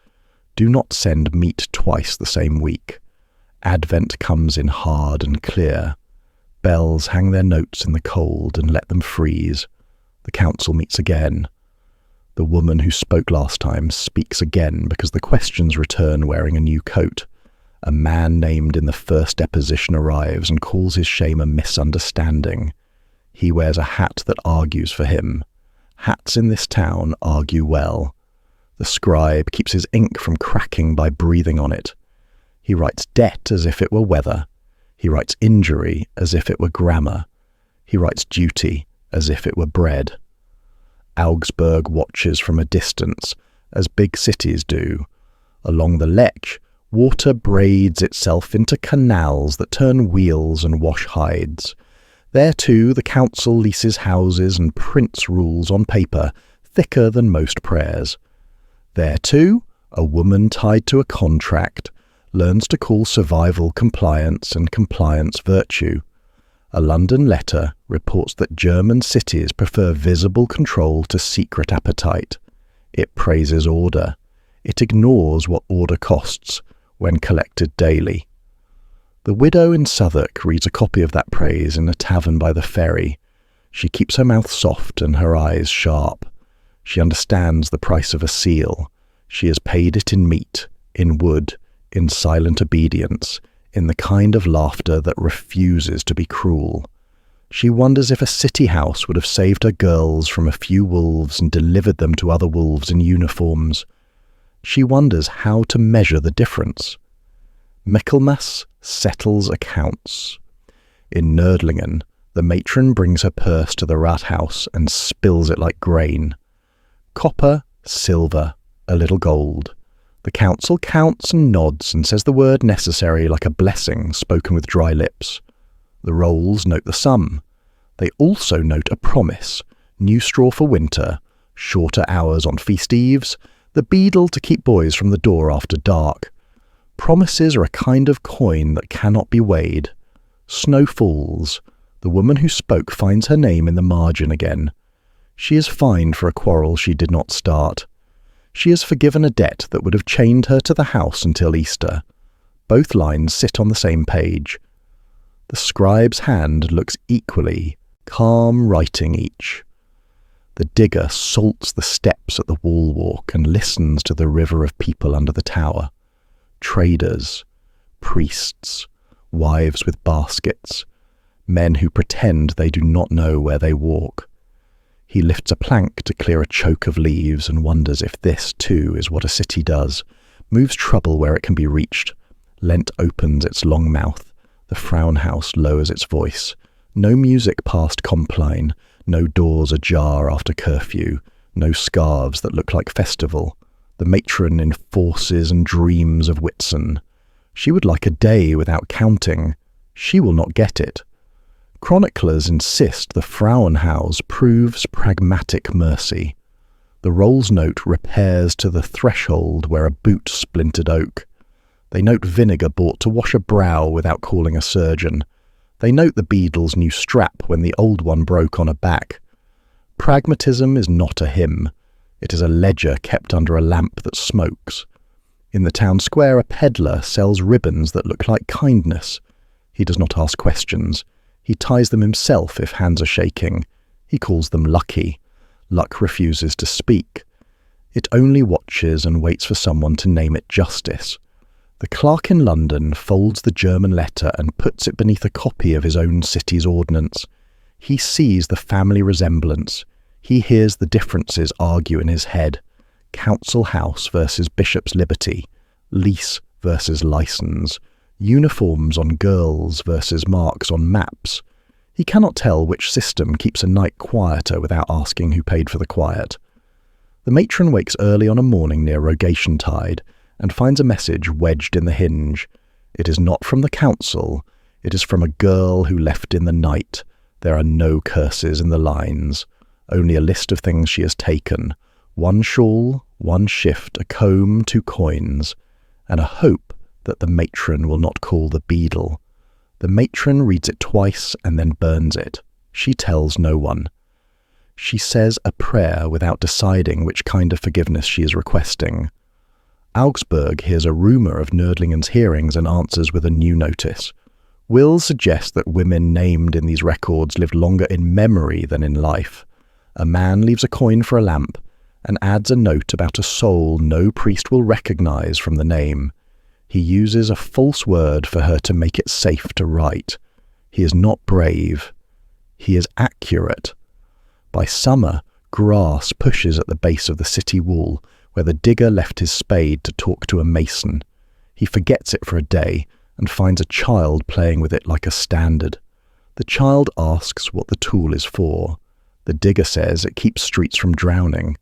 Do not send meat twice the same week. Advent comes in hard and clear. Bells hang their notes in the cold and let them freeze. The council meets again. The woman who spoke last time speaks again because the questions return wearing a new coat. A man named in the first deposition arrives and calls his shame a misunderstanding. He wears a hat that argues for him. Hats in this town argue well. The scribe keeps his ink from cracking by breathing on it. He writes debt as if it were weather. He writes injury as if it were grammar. He writes duty as if it were bread. Augsburg watches from a distance, as big cities do. Along the Lech, water braids itself into canals that turn wheels and wash hides. There too the council leases houses and prints rules on paper thicker than most prayers. There too a woman tied to a contract learns to call survival compliance and compliance virtue. A London letter reports that German cities prefer visible control to secret appetite. It praises order. It ignores what order costs when collected daily. The widow in Southwark reads a copy of that praise in a tavern by the ferry. She keeps her mouth soft and her eyes sharp. She understands the price of a seal. She has paid it in meat, in wood, in silent obedience, in the kind of laughter that refuses to be cruel. She wonders if a city house would have saved her girls from a few wolves and delivered them to other wolves in uniforms. She wonders how to measure the difference. Michaelmas settles accounts. In Nördlingen, the matron brings her purse to the rat house and spills it like grain. Copper, silver, a little gold. The council counts and nods and says the word necessary like a blessing spoken with dry lips. The rolls note the sum. They also note a promise, new straw for winter, shorter hours on feast eves, the beadle to keep boys from the door after dark. Promises are a kind of coin that cannot be weighed. Snow falls. The woman who spoke finds her name in the margin again. She is fined for a quarrel she did not start. She is forgiven a debt that would have chained her to the house until Easter. Both lines sit on the same page. The scribe's hand looks equally, calm writing each. The digger salts the steps at the wall walk and listens to the river of people under the tower. Traders, priests, wives with baskets, men who pretend they do not know where they walk. He lifts a plank to clear a choke of leaves and wonders if this, too, is what a city does, moves trouble where it can be reached. Lent opens its long mouth. The Frauenhaus lowers its voice. No music past Compline, no doors ajar after curfew, no scarves that look like festival. The matron enforces and dreams of Whitsun. She would like a day without counting. She will not get it. Chroniclers insist the Frauenhaus proves pragmatic mercy. The rolls note repairs to the threshold where a boot splintered oak. They note vinegar bought to wash a brow without calling a surgeon. They note the beadle's new strap when the old one broke on a back. Pragmatism is not a hymn. It is a ledger kept under a lamp that smokes. In the town square, a peddler sells ribbons that look like kindness. He does not ask questions. He ties them himself if hands are shaking. He calls them lucky. Luck refuses to speak. It only watches and waits for someone to name it justice. The clerk in London folds the German letter and puts it beneath a copy of his own city's ordinance. He sees the family resemblance. He hears the differences argue in his head. Council house versus bishop's liberty. Lease versus license. Uniforms on girls versus marks on maps. He cannot tell which system keeps a night quieter without asking who paid for the quiet. The matron wakes early on a morning near Rogation Tide and finds a message wedged in the hinge. It is not from the council. It is from a girl who left in the night. There are no curses in the lines, only a list of things she has taken. 1 shawl, 1 shift, a comb, 2 coins, and a hope that the matron will not call the beadle. The matron reads it twice and then burns it. She tells no one. She says a prayer without deciding which kind of forgiveness she is requesting. Augsburg hears a rumour of Nördlingen's hearings and answers with a new notice. Wills suggest that women named in these records lived longer in memory than in life. A man leaves a coin for a lamp and adds a note about a soul no priest will recognise from the name. He uses a false word for her to make it safe to write. He is not brave. He is accurate. By summer, grass pushes at the base of the city wall, where the digger left his spade to talk to a mason. He forgets it for a day and finds a child playing with it like a standard. The child asks what the tool is for. The digger says it keeps streets from drowning.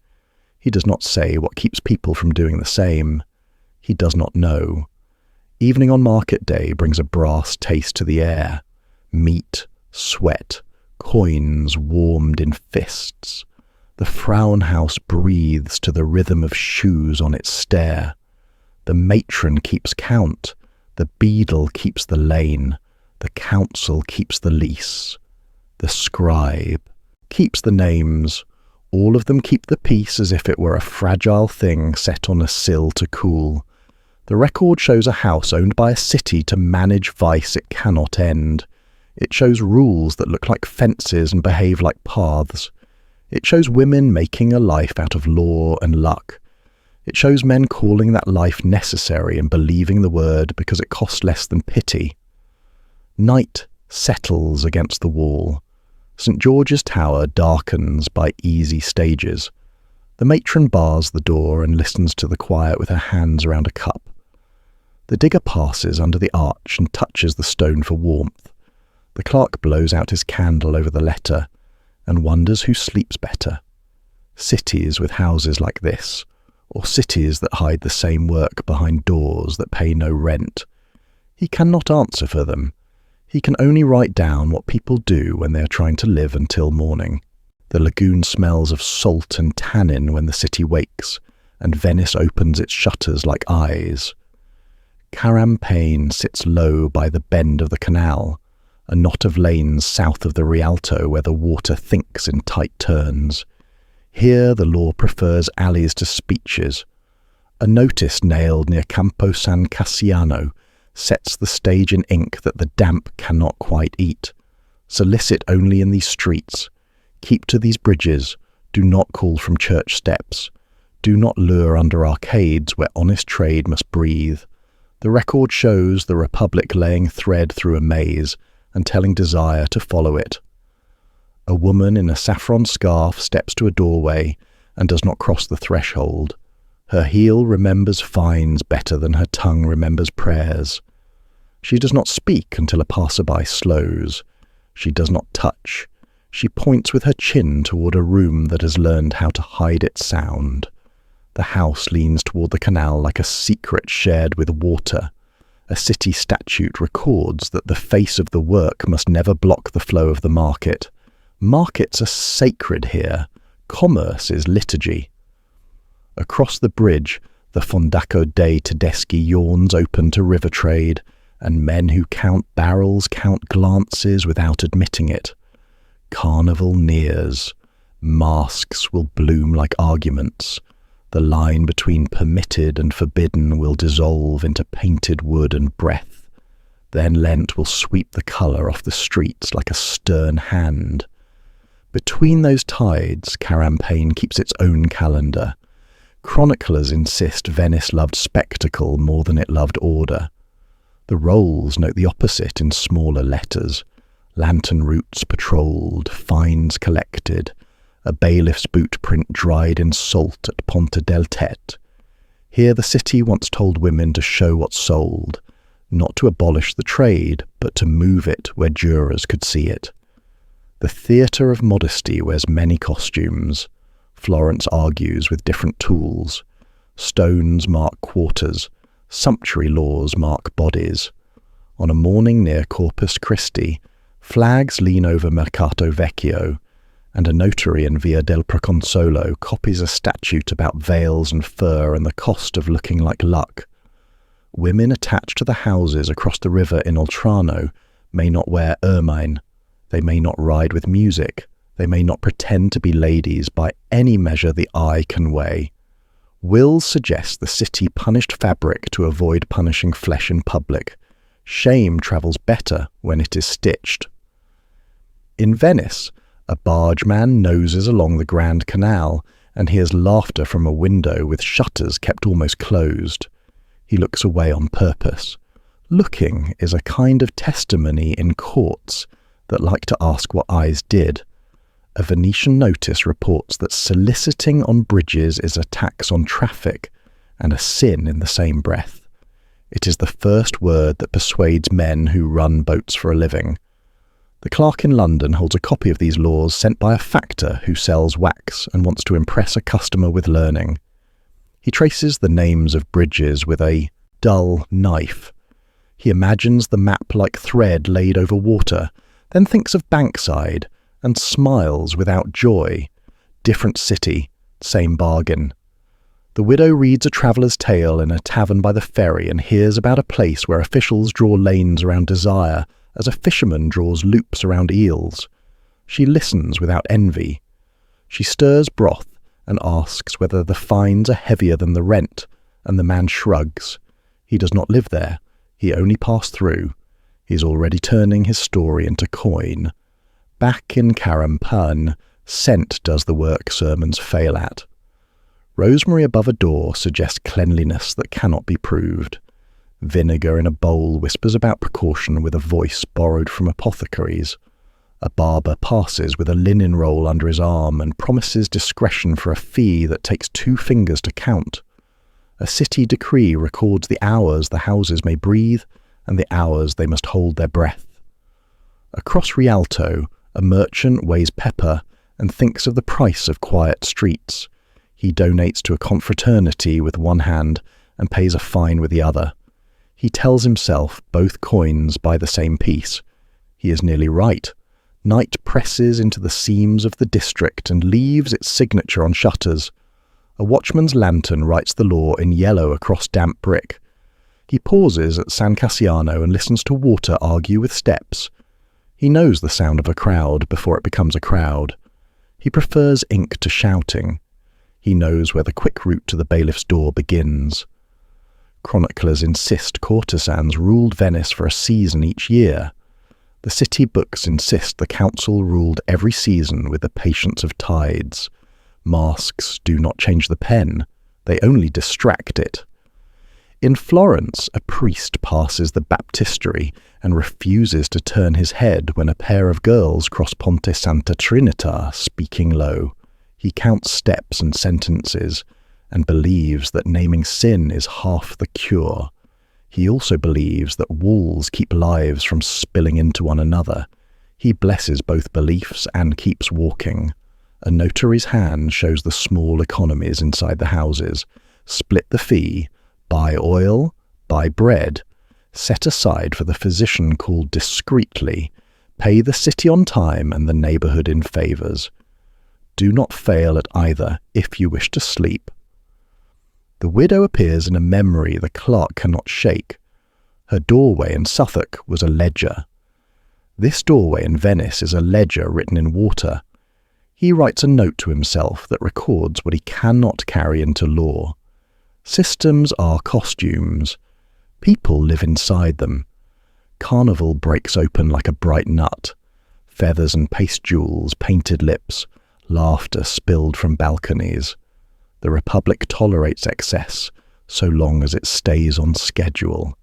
He does not say what keeps people from doing the same. He does not know. Evening on market day brings a brass taste to the air. Meat, sweat, coins warmed in fists. The Frauenhaus breathes to the rhythm of shoes on its stair. The matron keeps count. The beadle keeps the lane. The council keeps the lease. The scribe keeps the names. All of them keep the peace as if it were a fragile thing set on a sill to cool. The record shows a house owned by a city to manage vice it cannot end. It shows rules that look like fences and behave like paths. It shows women making a life out of law and luck. It shows men calling that life necessary and believing the word because it costs less than pity. Night settles against the wall. St. George's Tower darkens by easy stages. The matron bars the door and listens to the quiet with her hands around a cup. The digger passes under the arch and touches the stone for warmth. The clerk blows out his candle over the letter and wonders who sleeps better. Cities with houses like this, or cities that hide the same work behind doors that pay no rent. He cannot answer for them. He can only write down what people do when they are trying to live until morning. The lagoon smells of salt and tannin when the city wakes, and Venice opens its shutters like eyes. Carampane sits low by the bend of the canal, a knot of lanes south of the Rialto where the water thinks in tight turns. Here the law prefers alleys to speeches. A notice nailed near Campo San Cassiano sets the stage in ink that the damp cannot quite eat. Solicit only in these streets. Keep to these bridges. Do not call from church steps. Do not lure under arcades where honest trade must breathe. The record shows the Republic laying thread through a maze and telling desire to follow it. A woman in a saffron scarf steps to a doorway and does not cross the threshold. Her heel remembers fines better than her tongue remembers prayers. She does not speak until a passerby slows. She does not touch. She points with her chin toward a room that has learned how to hide its sound. The house leans toward the canal like a secret shared with water. A city statute records that the face of the work must never block the flow of the market. Markets are sacred here. Commerce is liturgy. Across the bridge, the Fondaco dei Tedeschi yawns open to river trade, and men who count barrels count glances without admitting it. Carnival nears. Masks will bloom like arguments. The line between permitted and forbidden will dissolve into painted wood and breath. Then Lent will sweep the colour off the streets like a stern hand. Between those tides, Carampane keeps its own calendar. Chroniclers insist Venice loved spectacle more than it loved order. The rolls note the opposite in smaller letters. Lantern routes patrolled, fines collected, a bailiff's boot print dried in salt at Ponte delle Tette. Here the city once told women to show what sold, not to abolish the trade, but to move it where jurors could see it. The theatre of modesty wears many costumes. Florence argues with different tools. Stones mark quarters. Sumptuary laws mark bodies. On a morning near Corpus Christi, flags lean over Mercato Vecchio, and a notary in Via del Proconsolo copies a statute about veils and fur and the cost of looking like luck. Women attached to the houses across the river in Oltrarno may not wear ermine. They may not ride with music. They may not pretend to be ladies by any measure the eye can weigh. Will suggests the city punished fabric to avoid punishing flesh in public. Shame travels better when it is stitched. In Venice, a bargeman noses along the Grand Canal and hears laughter from a window with shutters kept almost closed. He looks away on purpose. Looking is a kind of testimony in courts that like to ask what eyes did. A Venetian notice reports that soliciting on bridges is a tax on traffic and a sin in the same breath. It is the first word that persuades men who run boats for a living. The clerk in London holds a copy of these laws sent by a factor who sells wax and wants to impress a customer with learning. He traces the names of bridges with a dull knife. He imagines the map like thread laid over water, then thinks of Bankside and smiles without joy. Different city, same bargain. The widow reads a traveller's tale in a tavern by the ferry and hears about a place where officials draw lanes around desire as a fisherman draws loops around eels. She listens without envy. She stirs broth and asks whether the fines are heavier than the rent, and the man shrugs. He does not live there. He only passed through. He is already turning his story into coin. Back in Carampane, scent does the work sermons fail at. Rosemary above a door suggests cleanliness that cannot be proved. Vinegar in a bowl whispers about precaution with a voice borrowed from apothecaries. A barber passes with a linen roll under his arm and promises discretion for a fee that takes 2 fingers to count. A city decree records the hours the houses may breathe and the hours they must hold their breath. Across Rialto, a merchant weighs pepper and thinks of the price of quiet streets. He donates to a confraternity with one hand and pays a fine with the other. He tells himself both coins buy the same piece. He is nearly right. Night presses into the seams of the district and leaves its signature on shutters. A watchman's lantern writes the law in yellow across damp brick. He pauses at San Cassiano and listens to water argue with steps. He knows the sound of a crowd before it becomes a crowd. He prefers ink to shouting. He knows where the quick route to the bailiff's door begins. Chroniclers insist courtesans ruled Venice for a season each year. The city books insist the council ruled every season with the patience of tides. Masks do not change the pen, they only distract it. In Florence, a priest passes the baptistery and refuses to turn his head when a pair of girls cross Ponte Santa Trinita, speaking low. He counts steps and sentences, and believes that naming sin is half the cure. He also believes that walls keep lives from spilling into one another. He blesses both beliefs and keeps walking. A notary's hand shows the small economies inside the houses. Split the fee, buy oil, buy bread, set aside for the physician called discreetly, pay the city on time and the neighbourhood in favours. Do not fail at either if you wish to sleep. The widow appears in a memory the clerk cannot shake. Her doorway in Southwark was a ledger. This doorway in Venice is a ledger written in water. He writes a note to himself that records what he cannot carry into law. Systems are costumes. People live inside them. Carnival breaks open like a bright nut. Feathers and paste jewels, painted lips, laughter spilled from balconies. The Republic tolerates excess, so long as it stays on schedule.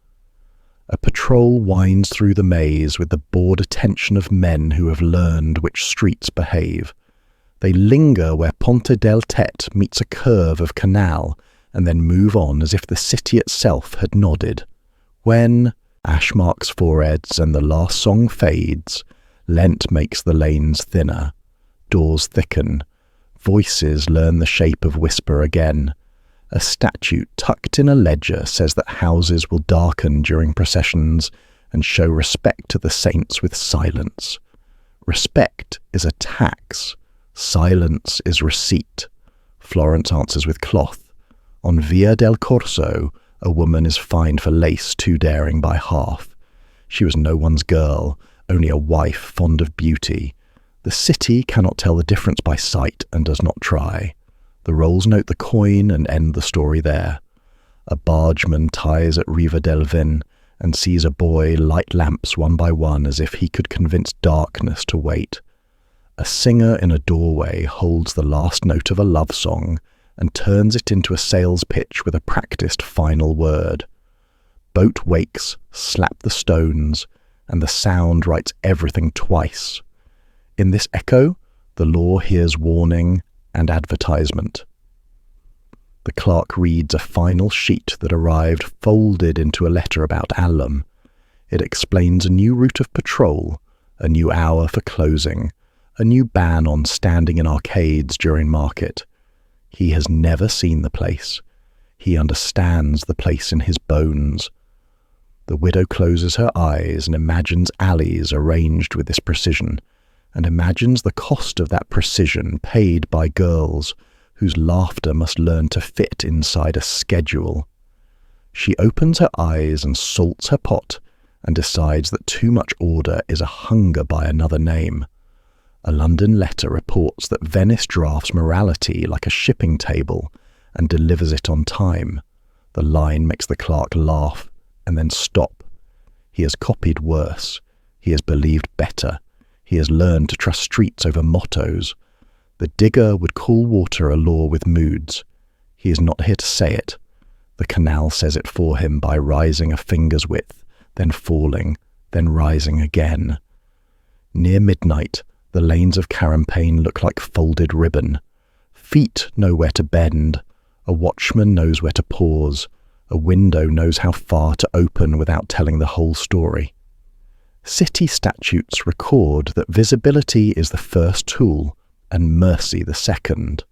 A patrol winds through the maze with the bored attention of men who have learned which streets behave. They linger where Ponte delle Tette meets a curve of canal, and then move on as if the city itself had nodded. When ash marks foreheads and the last song fades, Lent makes the lanes thinner, doors thicken, voices learn the shape of whisper again. A statute tucked in a ledger says that houses will darken during processions and show respect to the saints with silence. Respect is a tax. Silence is receipt. Florence answers with cloth. On Via del Corso, a woman is fined for lace too daring by half. She was no one's girl, only a wife fond of beauty. The city cannot tell the difference by sight and does not try. The rolls note the coin and end the story there. A bargeman ties at Riva del Vin and sees a boy light lamps one by one as if he could convince darkness to wait. A singer in a doorway holds the last note of a love song and turns it into a sales pitch with a practiced final word. Boat wakes, slap the stones, and the sound writes everything twice. In this echo, the law hears warning and advertisement. The clerk reads a final sheet that arrived folded into a letter about alum. It explains a new route of patrol, a new hour for closing, a new ban on standing in arcades during market. He has never seen the place. He understands the place in his bones. The widow closes her eyes and imagines alleys arranged with this precision, and imagines the cost of that precision paid by girls whose laughter must learn to fit inside a schedule. She opens her eyes and salts her pot and decides that too much order is a hunger by another name. A London letter reports that Venice drafts morality like a shipping table and delivers it on time. The line makes the clerk laugh and then stop. He has copied worse. He has believed better. He has learned to trust streets over mottos. The digger would call water a law with moods. He is not here to say it. The canal says it for him by rising a finger's width, then falling, then rising again. Near midnight, the lanes of Carampane look like folded ribbon. Feet know where to bend. A watchman knows where to pause. A window knows how far to open without telling the whole story. City statutes record that visibility is the first tool and mercy the second.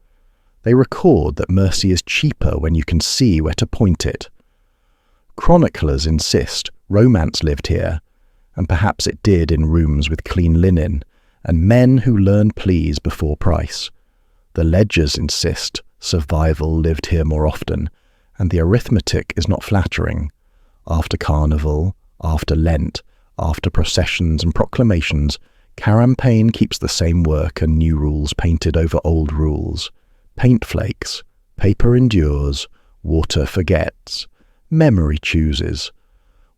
They record that mercy is cheaper when you can see where to point it. Chroniclers insist romance lived here, and perhaps it did in rooms with clean linen, and men who learned pleas before price. The ledgers insist survival lived here more often, and the arithmetic is not flattering. After Carnival, after Lent, after processions and proclamations, Carampane keeps the same work and new rules painted over old rules. Paint flakes, paper endures, water forgets, memory chooses.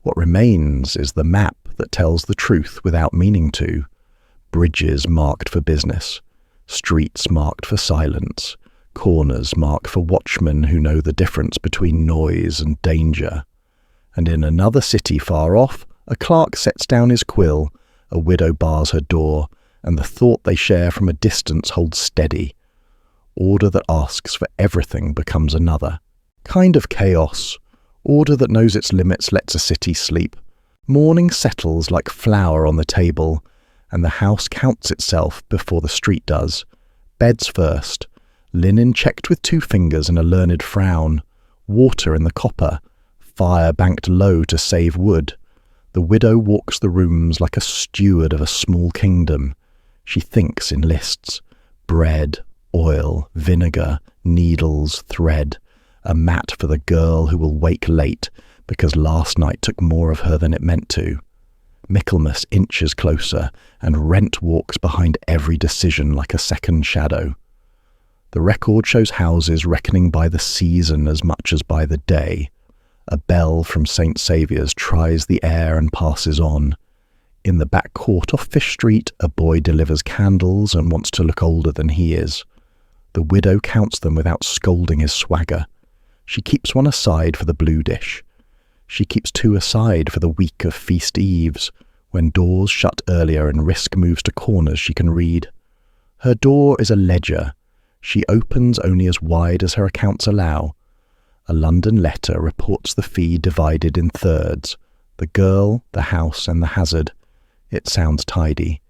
What remains is the map that tells the truth without meaning to. Bridges marked for business, streets marked for silence, corners marked for watchmen who know the difference between noise and danger. And in another city far off, a clerk sets down his quill, a widow bars her door, and the thought they share from a distance holds steady. Order that asks for everything becomes another. Kind of chaos. Order that knows its limits lets a city sleep. Morning settles like flour on the table, and the house counts itself before the street does. Beds first, linen checked with 2 fingers and a learned frown, water in the copper, fire banked low to save wood. The widow walks the rooms like a steward of a small kingdom. She thinks in lists. Bread, oil, vinegar, needles, thread. A mat for the girl who will wake late because last night took more of her than it meant to. Michaelmas inches closer, and rent walks behind every decision like a second shadow. The record shows houses reckoning by the season as much as by the day. A bell from St. Saviour's tries the air and passes on. In the back court off Fish Street, a boy delivers candles and wants to look older than he is. The widow counts them without scolding his swagger. She keeps one aside for the blue dish. She keeps 2 aside for the week of feast eves, when doors shut earlier and risk moves to corners she can read. Her door is a ledger. She opens only as wide as her accounts allow. A London letter reports the fee divided in thirds, the girl, the house, and the hazard. It sounds tidy.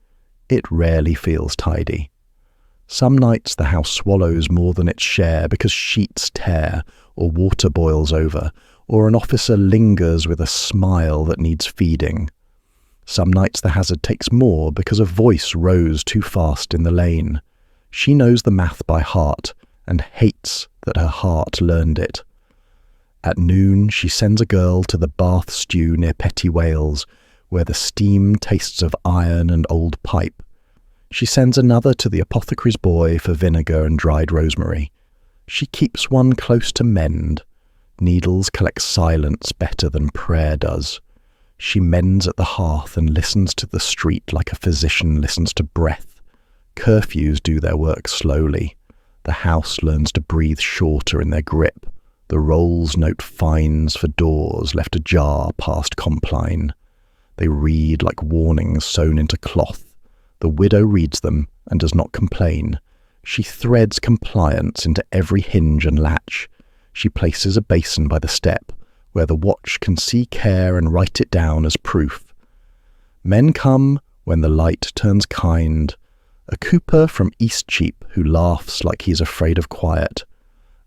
It rarely feels tidy. Some nights the house swallows more than its share because sheets tear, or water boils over, or an officer lingers with a smile that needs feeding. Some nights the hazard takes more because a voice rose too fast in the lane. She knows the math by heart and hates that her heart learned it. At noon she sends a girl to the Bath stew near Petty Wales, where the steam tastes of iron and old pipe. She sends another to the apothecary's boy for vinegar and dried rosemary. She keeps one close to mend. Needles collect silence better than prayer does. She mends at the hearth and listens to the street like a physician listens to breath. Curfews do their work slowly. The house learns to breathe shorter in their grip. The rolls note fines for doors left ajar past compline. They read like warnings sewn into cloth. The widow reads them and does not complain. She threads compliance into every hinge and latch. She places a basin by the step, where the watch can see care and write it down as proof. Men come when the light turns kind. A cooper from Eastcheap who laughs like he's afraid of quiet.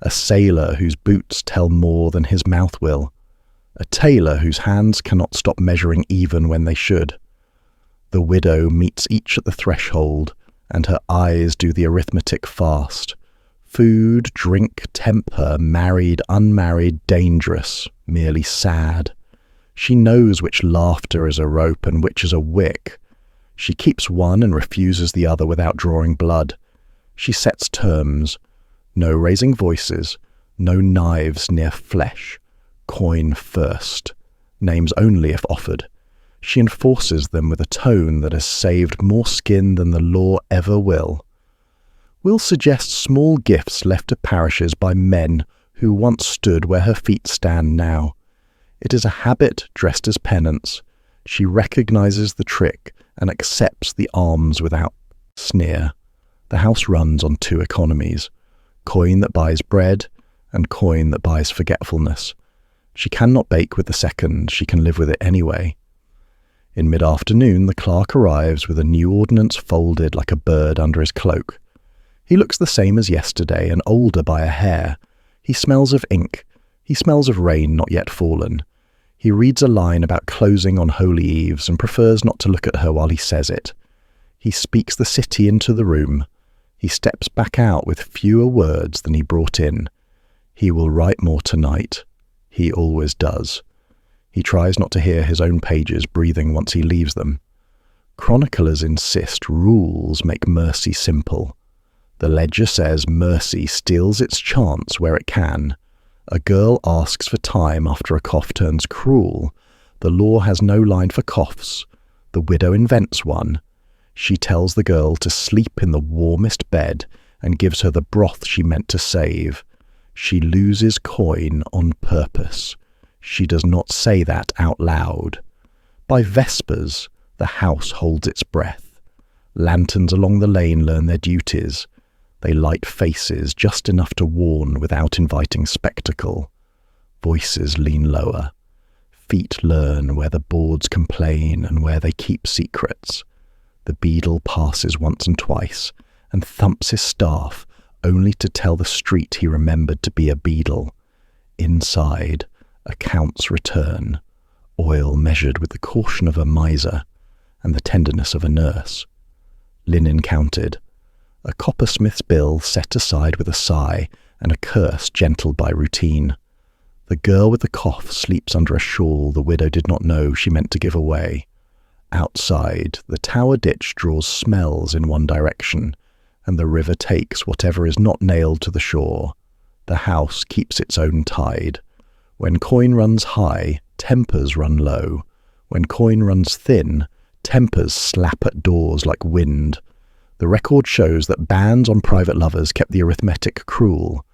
A sailor whose boots tell more than his mouth will. A tailor whose hands cannot stop measuring even when they should. The widow meets each at the threshold, and her eyes do the arithmetic fast. Food, drink, temper, married, unmarried, dangerous, merely sad. She knows which laughter is a rope and which is a wick. She keeps one and refuses the other without drawing blood. She sets terms. No raising voices, no knives near flesh. Coin first. Names only if offered. She enforces them with a tone that has saved more skin than the law ever will. We'll suggest small gifts left to parishes by men who once stood where her feet stand now. It is a habit dressed as penance. She recognizes the trick and accepts the alms without sneer. The house runs on 2 economies. Coin that buys bread, and coin that buys forgetfulness. She cannot bake with the second, she can live with it anyway. In mid-afternoon the clerk arrives with a new ordinance folded like a bird under his cloak. He looks the same as yesterday and older by a hair. He smells of ink. He smells of rain not yet fallen. He reads a line about closing on holy eves and prefers not to look at her while he says it. He speaks the city into the room. He steps back out with fewer words than he brought in. He will write more tonight. He always does. He tries not to hear his own pages breathing once he leaves them. Chroniclers insist rules make mercy simple. The ledger says mercy steals its chance where it can. A girl asks for time after a cough turns cruel. The law has no line for coughs. The widow invents one. She tells the girl to sleep in the warmest bed and gives her the broth she meant to save. She loses coin on purpose. She does not say that out loud. By vespers, the house holds its breath. Lanterns along the lane learn their duties. They light faces just enough to warn without inviting spectacle. Voices lean lower. Feet learn where the boards complain and where they keep secrets. The beadle passes once and twice and thumps his staff only to tell the street he remembered to be a beadle. Inside, accounts return, oil measured with the caution of a miser and the tenderness of a nurse. Linen counted, a coppersmith's bill set aside with a sigh and a curse gentled by routine. The girl with the cough sleeps under a shawl the widow did not know she meant to give away. Outside, the tower ditch draws smells in one direction, and the river takes whatever is not nailed to the shore. The house keeps its own tide. When coin runs high, tempers run low. When coin runs thin, tempers slap at doors like wind. The record shows that bans on private lovers kept the arithmetic cruel.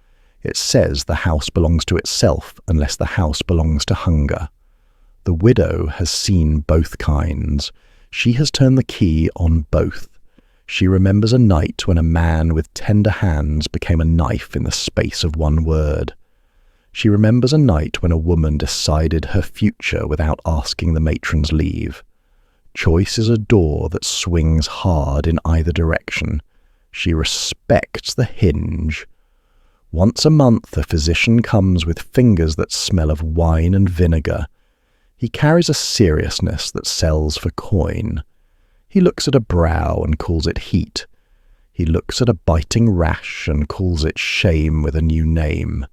It says the house belongs to itself unless the house belongs to hunger. The widow has seen both kinds. She has turned the key on both. She remembers a night when a man with tender hands became a knife in the space of one word. She remembers a night when a woman decided her future without asking the matron's leave. Choice is a door that swings hard in either direction. She respects the hinge. Once a month a physician comes with fingers that smell of wine and vinegar. He carries a seriousness that sells for coin. He looks at a brow and calls it heat. He looks at a biting rash and calls it shame with a new name.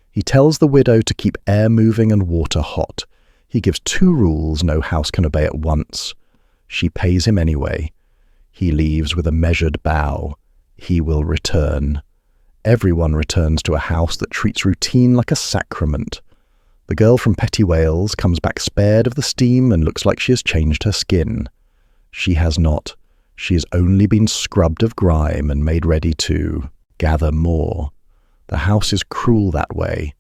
He tells the widow to keep air moving and water hot. He gives 2 rules no house can obey at once. She pays him anyway. He leaves with a measured bow. He will return. Everyone returns to a house that treats routine like a sacrament. The girl from Petty Wales comes back spared of the steam and looks like she has changed her skin. She has not. She has only been scrubbed of grime and made ready to gather more. The house is cruel that way.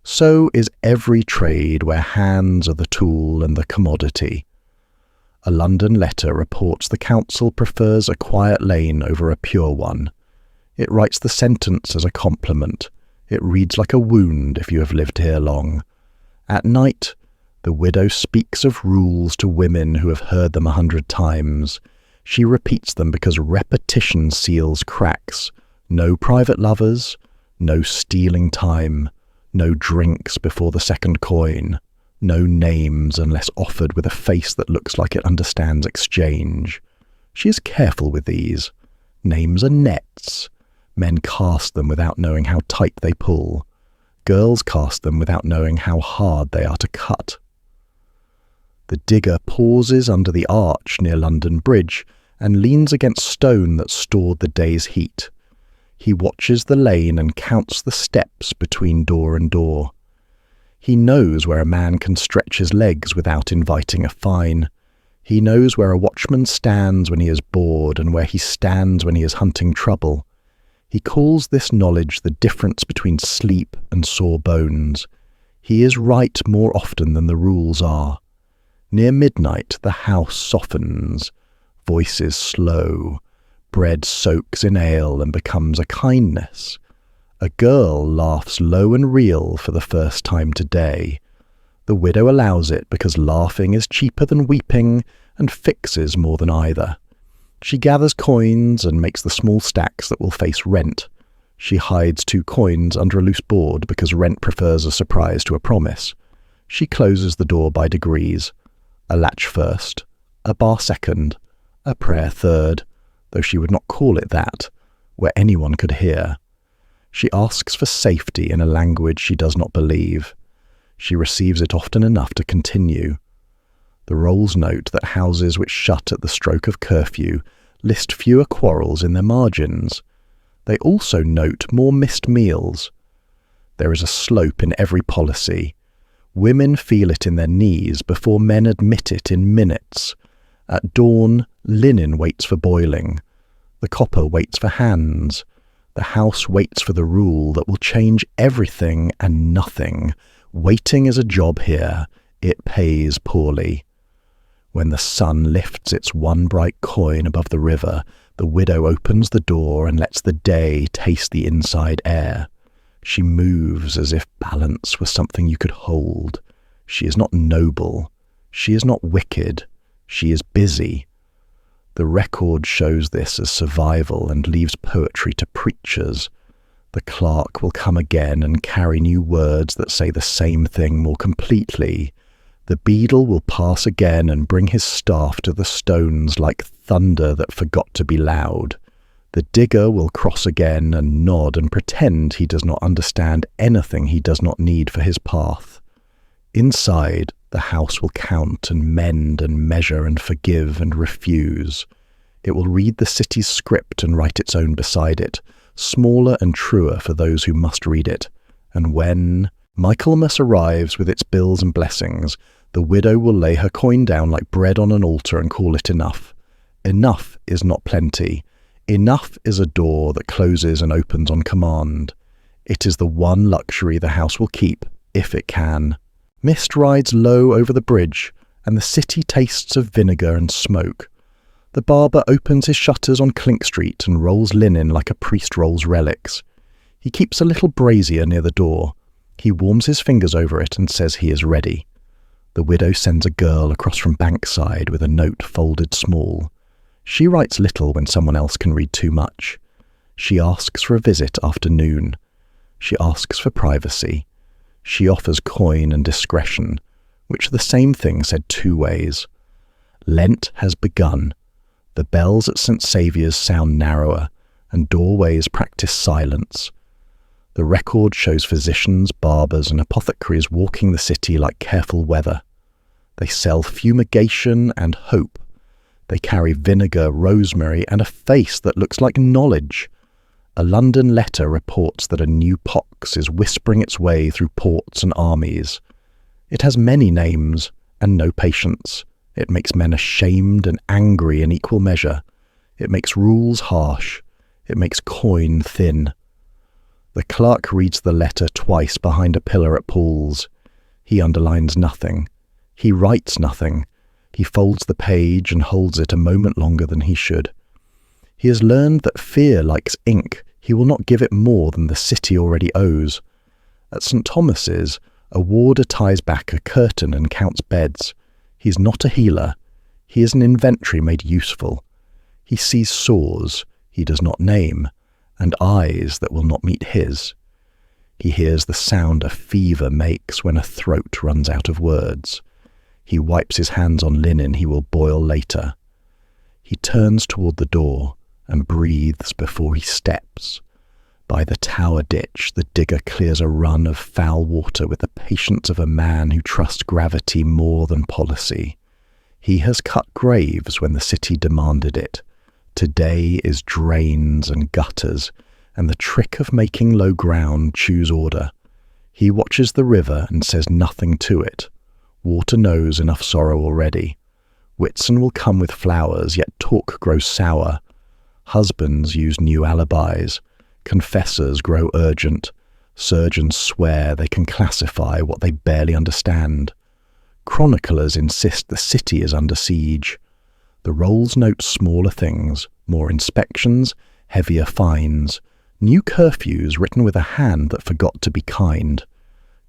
So is every trade where hands are the tool and the commodity. A London letter reports the council prefers a quiet lane over a pure one. It writes the sentence as a compliment. It reads like a wound if you have lived here long. At night, the widow speaks of rules to women who have heard them 100 times. She repeats them because repetition seals cracks. No private lovers, no stealing time, no drinks before the second coin, no names unless offered with a face that looks like it understands exchange. She is careful with these. Names are nets. Men cast them without knowing how tight they pull. Girls cast them without knowing how hard they are to cut. The digger pauses under the arch near London Bridge and leans against stone that stored the day's heat. He watches the lane and counts the steps between door and door. He knows where a man can stretch his legs without inviting a fine. He knows where a watchman stands when he is bored and where he stands when he is hunting trouble. He calls this knowledge the difference between sleep and sore bones. He is right more often than the rules are. Near midnight the house softens. Voices slow. Bread soaks in ale and becomes a kindness. A girl laughs low and real for the first time today. The widow allows it because laughing is cheaper than weeping and fixes more than either. She gathers coins and makes the small stacks that will face rent. She hides 2 coins under a loose board because rent prefers a surprise to a promise. She closes the door by degrees. A latch first, a bar second, a prayer third, though she would not call it that, where anyone could hear. She asks for safety in a language she does not believe. She receives it often enough to continue. The rolls note that houses which shut at the stroke of curfew list fewer quarrels in their margins. They also note more missed meals. There is a slope in every policy. Women feel it in their knees before men admit it in minutes. At dawn, linen waits for boiling. The copper waits for hands. The house waits for the rule that will change everything and nothing. Waiting is a job here. It pays poorly. When the sun lifts its one bright coin above the river, the widow opens the door and lets the day taste the inside air. She moves as if balance was something you could hold. She is not noble. She is not wicked. She is busy. The record shows this as survival and leaves poetry to preachers. The clerk will come again and carry new words that say the same thing more completely. The beadle will pass again and bring his staff to the stones like thunder that forgot to be loud. The digger will cross again and nod and pretend he does not understand anything he does not need for his path. Inside, the house will count and mend and measure and forgive and refuse. It will read the city's script and write its own beside it, smaller and truer for those who must read it. And when Michaelmas arrives with its bills and blessings, the widow will lay her coin down like bread on an altar and call it enough. Enough is not plenty. Enough is a door that closes and opens on command. It is the one luxury the house will keep, if it can. Mist rides low over the bridge, and the city tastes of vinegar and smoke. The barber opens his shutters on Clink Street and rolls linen like a priest rolls relics. He keeps a little brazier near the door. He warms his fingers over it and says he is ready. The widow sends a girl across from Bankside with a note folded small. She writes little when someone else can read too much. She asks for a visit after noon. She asks for privacy. She offers coin and discretion, which are the same thing said 2 ways. Lent has begun. The bells at St. Saviour's sound narrower, and doorways practice silence. The record shows physicians, barbers, and apothecaries walking the city like careful weather. They sell fumigation and hope. They carry vinegar, rosemary, and a face that looks like knowledge. A London letter reports that a new pox is whispering its way through ports and armies. It has many names and no patience. It makes men ashamed and angry in equal measure. It makes rules harsh. It makes coin thin. The clerk reads the letter twice behind a pillar at Paul's. He underlines nothing. He writes nothing. He folds the page and holds it a moment longer than he should. He has learned that fear likes ink. He will not give it more than the city already owes. At St. Thomas's, a warder ties back a curtain and counts beds. He is not a healer. He is an inventory made useful. He sees sores he does not name, and eyes that will not meet his. He hears the sound a fever makes when a throat runs out of words. He wipes his hands on linen he will boil later. He turns toward the door and breathes before he steps. By the tower ditch, the digger clears a run of foul water with the patience of a man who trusts gravity more than policy. He has cut graves when the city demanded it. Today is drains and gutters, and the trick of making low ground choose order. He watches the river and says nothing to it. Water knows enough sorrow already. Whitsun will come with flowers, yet talk grows sour. Husbands use new alibis. Confessors grow urgent. Surgeons swear they can classify what they barely understand. Chroniclers insist the city is under siege. The rolls note smaller things, more inspections, heavier fines, new curfews written with a hand that forgot to be kind.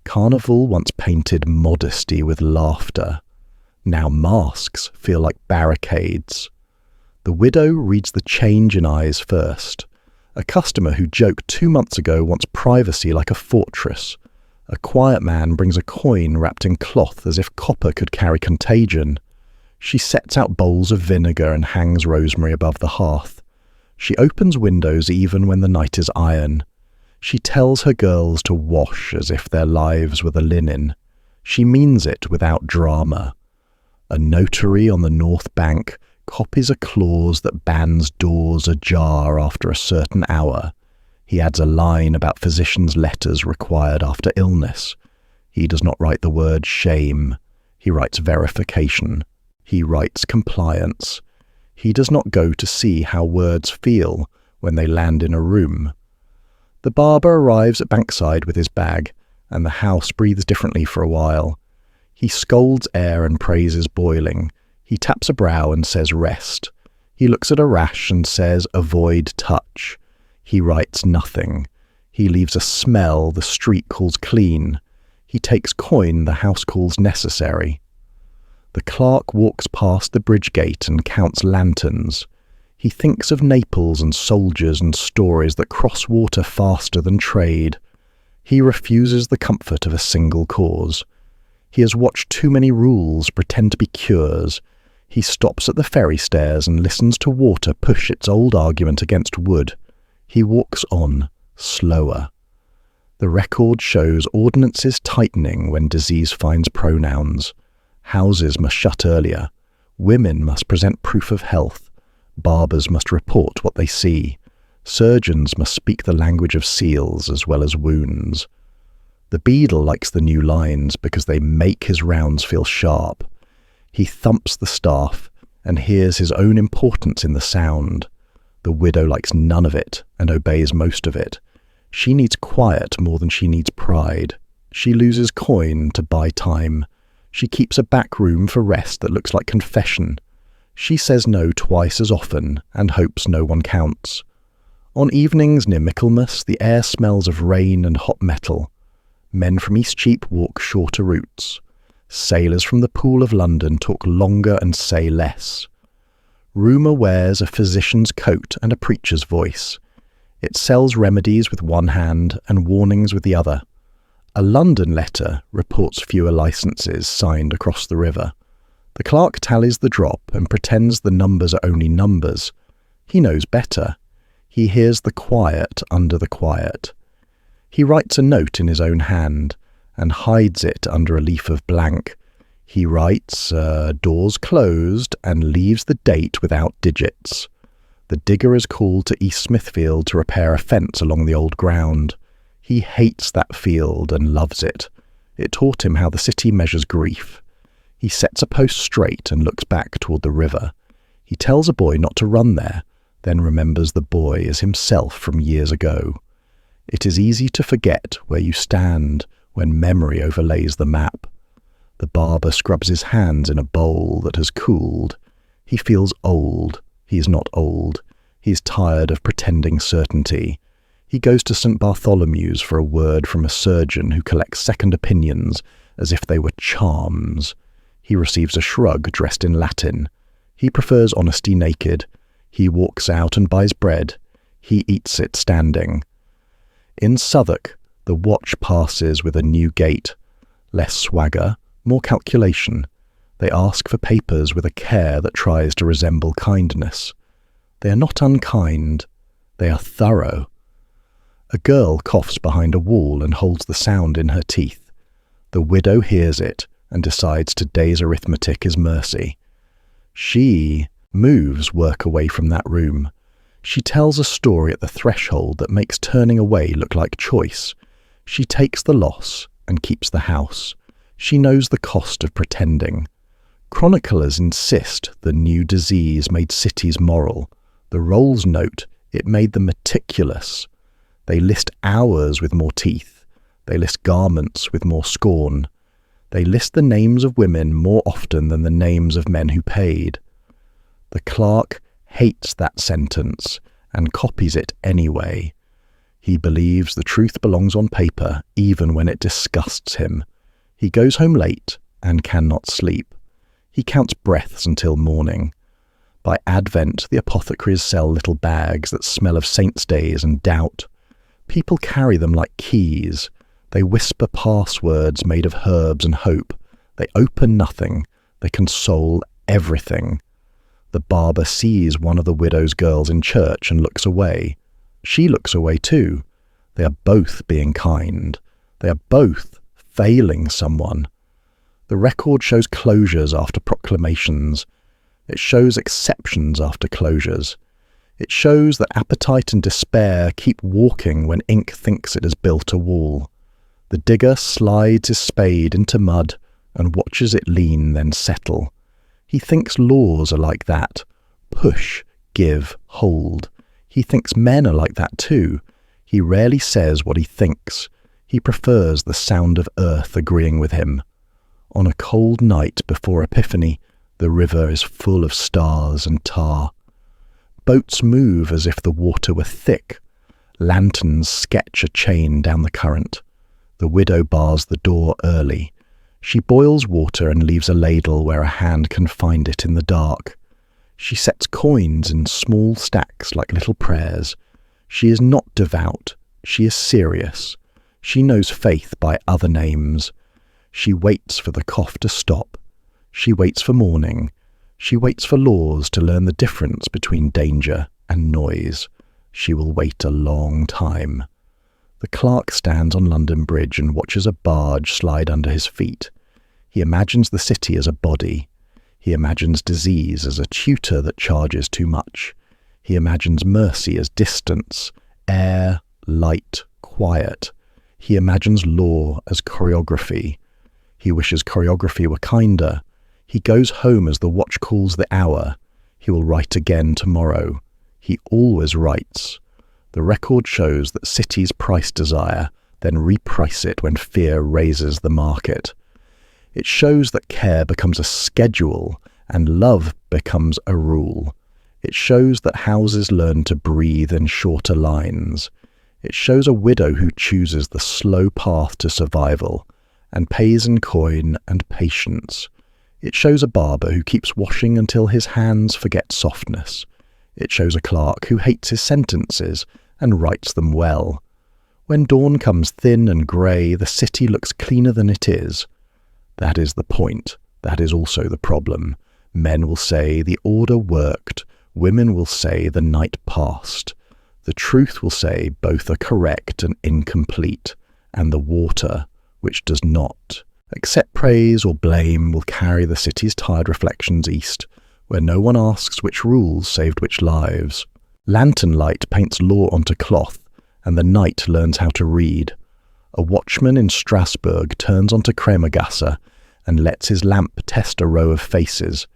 Carnival once painted modesty with laughter. Now masks feel like barricades. The widow reads the change in eyes first. A customer who joked 2 months ago wants privacy like a fortress. A quiet man brings a coin wrapped in cloth as if copper could carry contagion. She sets out bowls of vinegar and hangs rosemary above the hearth. She opens windows even when the night is iron. She tells her girls to wash as if their lives were the linen. She means it without drama. A notary on the north bank copies a clause that bans doors ajar after a certain hour. He adds a line about physicians' letters required after illness. He does not write the word shame. He writes verification. He writes compliance. He does not go to see how words feel when they land in a room. The barber arrives at Bankside with his bag, and the house breathes differently for a while. He scolds air and praises boiling. He taps a brow and says rest. He looks at a rash and says avoid touch. He writes nothing. He leaves a smell the street calls clean. He takes coin the house calls necessary. The clerk walks past the bridge gate and counts lanterns. He thinks of Naples and soldiers and stories that cross water faster than trade. He refuses the comfort of a single cause. He has watched too many rules pretend to be cures. He stops at the ferry stairs and listens to water push its old argument against wood. He walks on, slower. The record shows ordinances tightening when disease finds pronouns. Houses must shut earlier. Women must present proof of health. Barbers must report what they see. Surgeons must speak the language of seals as well as wounds. The beadle likes the new lines because they make his rounds feel sharp. He thumps the staff and hears his own importance in the sound. The widow likes none of it and obeys most of it. She needs quiet more than she needs pride. She loses coin to buy time. She keeps a back room for rest that looks like confession. She says no twice as often and hopes no one counts. On evenings near Michaelmas, the air smells of rain and hot metal. Men from Eastcheap walk shorter routes. Sailors from the Pool of London talk longer and say less. Rumour wears a physician's coat and a preacher's voice. It sells remedies with one hand and warnings with the other. A London letter reports fewer licences signed across the river. The clerk tallies the drop and pretends the numbers are only numbers. He knows better. He hears the quiet under the quiet. He writes a note in his own hand and hides it under a leaf of blank. He writes, doors closed, and leaves the date without digits. The digger is called to East Smithfield to repair a fence along the old ground. He hates that field and loves it. It taught him how the city measures grief. He sets a post straight and looks back toward the river. He tells a boy not to run there, then remembers the boy is himself from years ago. It is easy to forget where you stand when memory overlays the map. The barber scrubs his hands in a bowl that has cooled. He feels old. He is not old. He is tired of pretending certainty. He goes to St. Bartholomew's for a word from a surgeon who collects second opinions as if they were charms. He receives a shrug dressed in Latin. He prefers honesty naked. He walks out and buys bread. He eats it standing. In Southwark, the watch passes with a new gait. Less swagger, more calculation. They ask for papers with a care that tries to resemble kindness. They are not unkind. They are thorough. A girl coughs behind a wall and holds the sound in her teeth. The widow hears it and decides today's arithmetic is mercy. She moves work away from that room. She tells a story at the threshold that makes turning away look like choice. She takes the loss and keeps the house. She knows the cost of pretending. Chroniclers insist the new disease made cities moral. The Rolls note it made them meticulous. They list hours with more teeth. They list garments with more scorn. They list the names of women more often than the names of men who paid. The clerk hates that sentence and copies it anyway. He believes the truth belongs on paper even when it disgusts him. He goes home late and cannot sleep. He counts breaths until morning. By Advent, the apothecaries sell little bags that smell of saints' days and doubt. People carry them like keys. They whisper passwords made of herbs and hope. They open nothing. They console everything. The barber sees one of the widow's girls in church and looks away. She looks away too. They are both being kind. They are both failing someone. The record shows closures after proclamations. It shows exceptions after closures. It shows that appetite and despair keep walking when ink thinks it has built a wall. The digger slides his spade into mud and watches it lean, then settle. He thinks laws are like that. Push, give, hold. He thinks men are like that too. He rarely says what he thinks. He prefers the sound of earth agreeing with him. On a cold night before Epiphany, the river is full of stars and tar. Boats move as if the water were thick. Lanterns sketch a chain down the current. The widow bars the door early. She boils water and leaves a ladle where a hand can find it in the dark. She sets coins in small stacks like little prayers. She is not devout. She is serious. She knows faith by other names. She waits for the cough to stop. She waits for morning. She waits for laws to learn the difference between danger and noise. She will wait a long time. The clerk stands on London Bridge and watches a barge slide under his feet. He imagines the city as a body. He imagines disease as a tutor that charges too much. He imagines mercy as distance, air, light, quiet. He imagines law as choreography. He wishes choreography were kinder. He goes home as the watch calls the hour. He will write again tomorrow. He always writes. The record shows that cities price desire, then reprice it when fear raises the market. It shows that care becomes a schedule and love becomes a rule. It shows that houses learn to breathe in shorter lines. It shows a widow who chooses the slow path to survival and pays in coin and patience. It shows a barber who keeps washing until his hands forget softness. It shows a clerk who hates his sentences and writes them well. When dawn comes thin and grey, the city looks cleaner than it is. That is the point. That is also the problem. Men will say the order worked. Women will say the night passed. The truth will say both are correct and incomplete, and the water, which does not accept praise or blame, will carry the city's tired reflections east, where no one asks which rules saved which lives. Lantern light paints law onto cloth, and the night learns how to read. A watchman in Strasbourg turns onto Kremergasse and lets his lamp test a row of faces.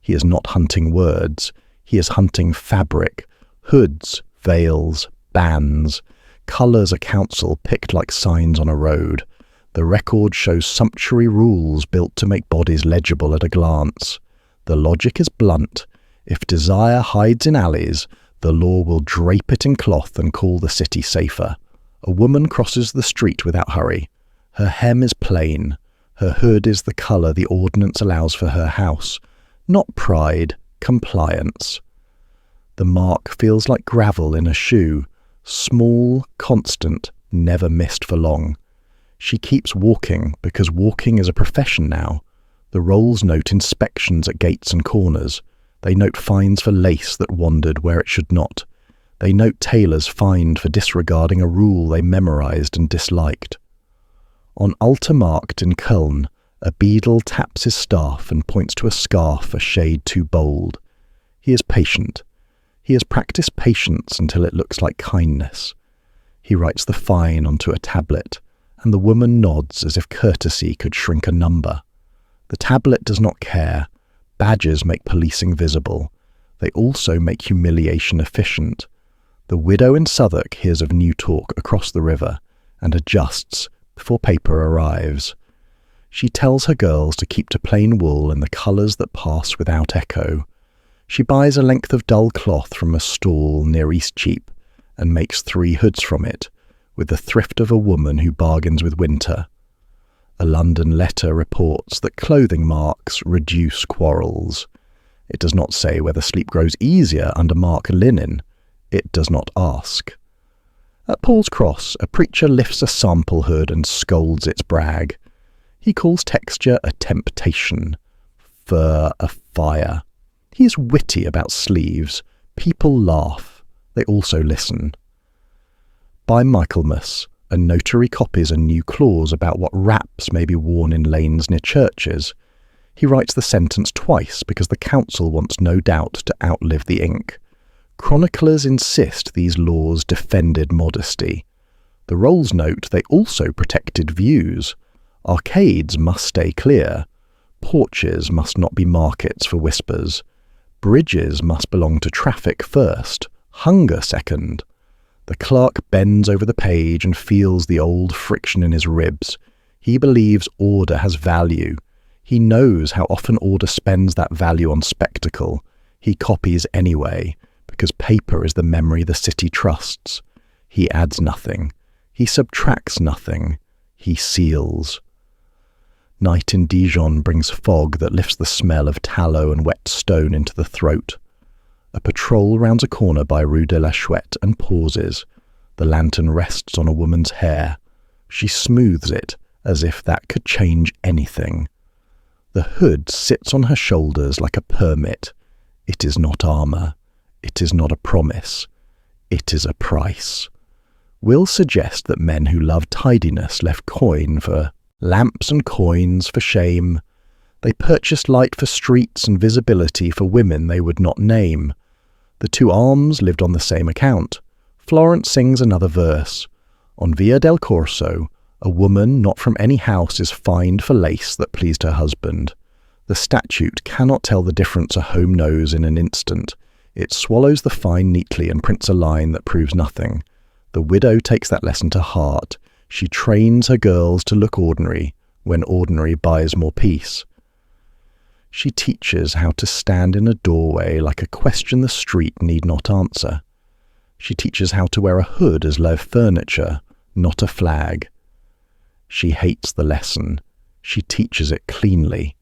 He is not hunting words. He is hunting fabric, hoods, veils, bands. Colours a council picked like signs on a road. The record shows sumptuary rules built to make bodies legible at a glance. The logic is blunt. If desire hides in alleys, the law will drape it in cloth and call the city safer. A woman crosses the street without hurry. Her hem is plain. Her hood is the colour the ordinance allows for her house. Not pride, compliance. The mark feels like gravel in a shoe. Small, constant, never missed for long. She keeps walking because walking is a profession now. The rolls note inspections at gates and corners. They note fines for lace that wandered where it should not. They note tailors fined for disregarding a rule they memorized and disliked. On Altermarkt in Köln, a beadle taps his staff and points to a scarf a shade too bold. He is patient. He has practiced patience until it looks like kindness. He writes the fine onto a tablet, and the woman nods as if courtesy could shrink a number. The tablet does not care. Badges make policing visible. They also make humiliation efficient. The widow in Southwark hears of new talk across the river and adjusts before paper arrives. She tells her girls to keep to plain wool in the colours that pass without echo. She buys a length of dull cloth from a stall near Eastcheap and makes 3 hoods from it, with the thrift of a woman who bargains with winter. A London letter reports that clothing marks reduce quarrels. It does not say whether sleep grows easier under marked linen. It does not ask. At Paul's Cross, a preacher lifts a sample hood and scolds its brag. He calls texture a temptation, fur a fire. He is witty about sleeves. People laugh. They also listen. By Michaelmas, a notary copies a new clause about what wraps may be worn in lanes near churches. He writes the sentence twice because the council wants no doubt to outlive the ink. Chroniclers insist these laws defended modesty. The rolls note they also protected views. Arcades must stay clear. Porches must not be markets for whispers. Bridges must belong to traffic first, hunger second. The clerk bends over the page and feels the old friction in his ribs. He believes order has value. He knows how often order spends that value on spectacle. He copies anyway, because paper is the memory the city trusts. He adds nothing. He subtracts nothing. He seals. Night in Dijon brings fog that lifts the smell of tallow and wet stone into the throat. A patrol rounds a corner by Rue de la Chouette and pauses. The lantern rests on a woman's hair. She smooths it as if that could change anything. The hood sits on her shoulders like a permit. It is not armour. It is not a promise. It is a price. We'll suggest that men who love tidiness left coin for lamps and coins for shame. They purchased light for streets and visibility for women they would not name. The two alms lived on the same account. Florence sings another verse. On Via del Corso, a woman not from any house is fined for lace that pleased her husband. The statute cannot tell the difference a home knows in an instant. It swallows the fine neatly and prints a line that proves nothing. The widow takes that lesson to heart. She trains her girls to look ordinary when ordinary buys more peace. She teaches how to stand in a doorway like a question the street need not answer. She teaches how to wear a hood as live furniture, not a flag. She hates the lesson. She teaches it cleanly.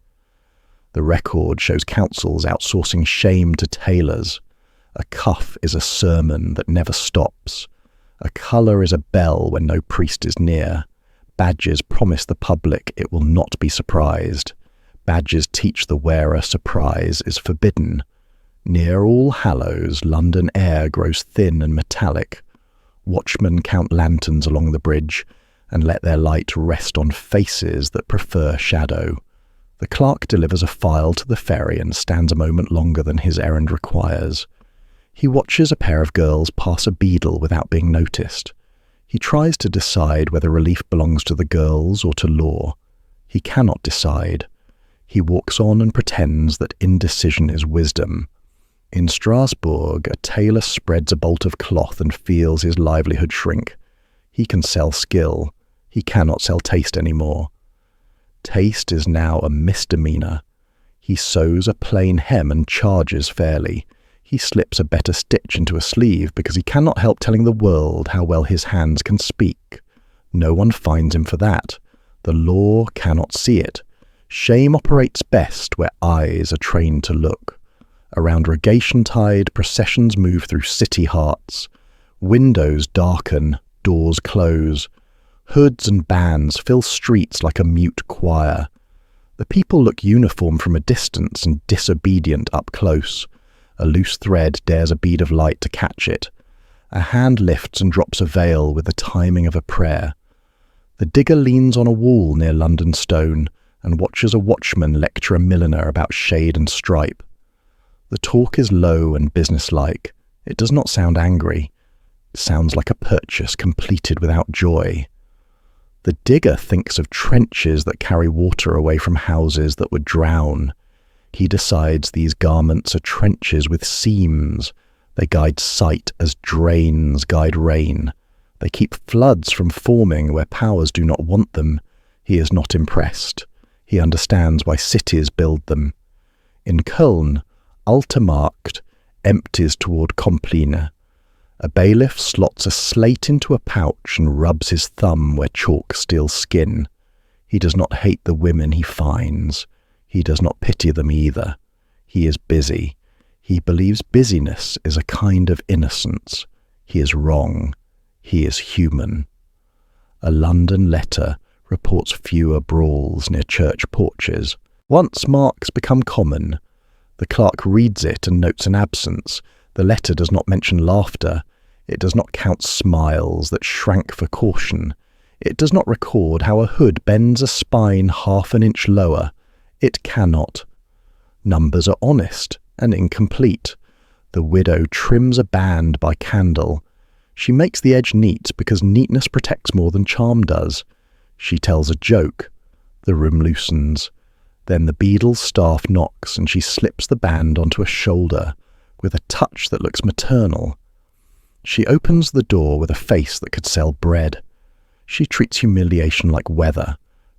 The record shows councils outsourcing shame to tailors. A cuff is a sermon that never stops. A colour is a bell when no priest is near. Badges promise the public it will not be surprised. Badges teach the wearer surprise is forbidden. Near All Hallows, London air grows thin and metallic. Watchmen count lanterns along the bridge and let their light rest on faces that prefer shadow. The clerk delivers a file to the ferry and stands a moment longer than his errand requires. He watches a pair of girls pass a beadle without being noticed. He tries to decide whether relief belongs to the girls or to law. He cannot decide. He walks on and pretends that indecision is wisdom. In Strasbourg, a tailor spreads a bolt of cloth and feels his livelihood shrink. He can sell skill. He cannot sell taste anymore. Taste is now a misdemeanor. He sews a plain hem and charges fairly. He slips a better stitch into a sleeve because he cannot help telling the world how well his hands can speak. No one finds him for that. The law cannot see it. Shame operates best where eyes are trained to look. Around Rogation Tide, processions move through city hearts. Windows darken, doors close. Hoods and bands fill streets like a mute choir. The people look uniform from a distance and disobedient up close. A loose thread dares a bead of light to catch it. A hand lifts and drops a veil with the timing of a prayer. The digger leans on a wall near London Stone and watches a watchman lecture a milliner about shade and stripe. The talk is low and businesslike. It does not sound angry. It sounds like a purchase completed without joy. The digger thinks of trenches that carry water away from houses that would drown. He decides these garments are trenches with seams. They guide sight as drains guide rain. They keep floods from forming where powers do not want them. He is not impressed. He understands why cities build them. In Köln, Altemarkt empties toward Compline. A bailiff slots a slate into a pouch and rubs his thumb where chalk steals skin. He does not hate the women he finds. He does not pity them either. He is busy. He believes busyness is a kind of innocence. He is wrong. He is human. A London letter reports fewer brawls near church porches. Once marks become common, the clerk reads it and notes an absence. The letter does not mention laughter. It does not count smiles that shrank for caution. It does not record how a hood bends a spine half an inch lower. It cannot. Numbers are honest and incomplete. The widow trims a band by candle. She makes the edge neat because neatness protects more than charm does. She tells a joke. The room loosens. Then the beadle's staff knocks and she slips the band onto a shoulder with a touch that looks maternal. She opens the door with a face that could sell bread. She treats humiliation like weather,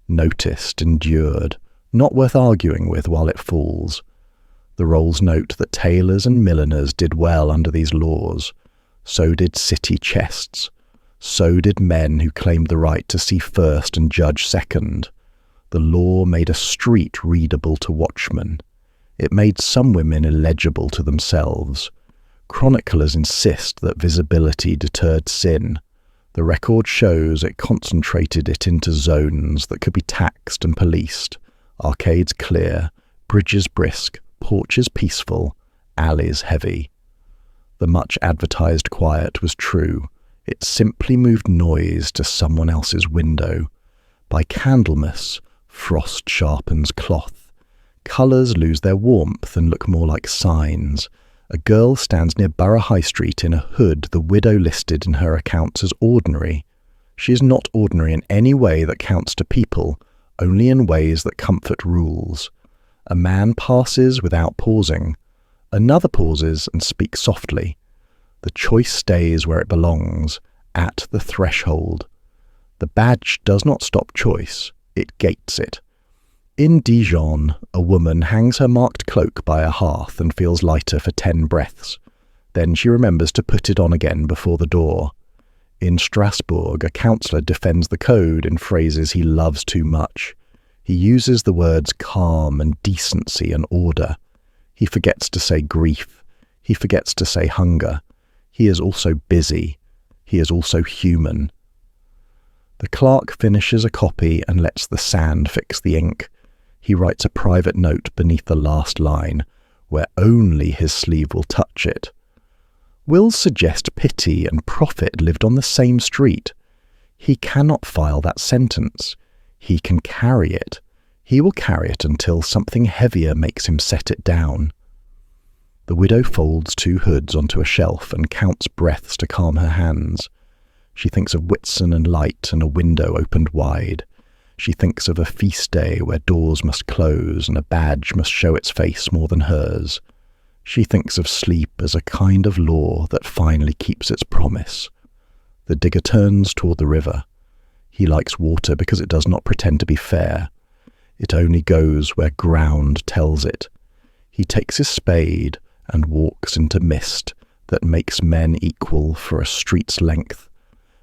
noticed, endured, not worth arguing with while it falls. The rolls note that tailors and milliners did well under these laws. So did city chests. So did men who claimed the right to see first and judge second. The law made a street readable to watchmen. It made some women illegible to themselves. Chroniclers insist that visibility deterred sin. The record shows it concentrated it into zones that could be taxed and policed. Arcades clear, bridges brisk, porches peaceful, alleys heavy. The much advertised quiet was true. It simply moved noise to someone else's window. By Candlemas, frost sharpens cloth. Colours lose their warmth and look more like signs. A girl stands near Borough High Street in a hood the widow listed in her accounts as ordinary. She is not ordinary in any way that counts to people, only in ways that comfort rules. A man passes without pausing. Another pauses and speaks softly. The choice stays where it belongs, at the threshold. The badge does not stop choice, it gates it. In Dijon, a woman hangs her marked cloak by a hearth and feels lighter for 10 breaths. Then she remembers to put it on again before the door. In Strasbourg, a councillor defends the code in phrases he loves too much. He uses the words calm and decency and order. He forgets to say grief. He forgets to say hunger. He is also busy. He is also human. The clerk finishes a copy and lets the sand fix the ink. He writes a private note beneath the last line, where only his sleeve will touch it. Wills suggest pity and profit lived on the same street. He cannot file that sentence. He can carry it. He will carry it until something heavier makes him set it down. The widow folds 2 hoods onto a shelf and counts breaths to calm her hands. She thinks of Whitsun and light and a window opened wide. She thinks of a feast day where doors must close and a badge must show its face more than hers. She thinks of sleep as a kind of law that finally keeps its promise. The digger turns toward the river. He likes water because it does not pretend to be fair. It only goes where ground tells it. He takes his spade and walks into mist that makes men equal for a street's length.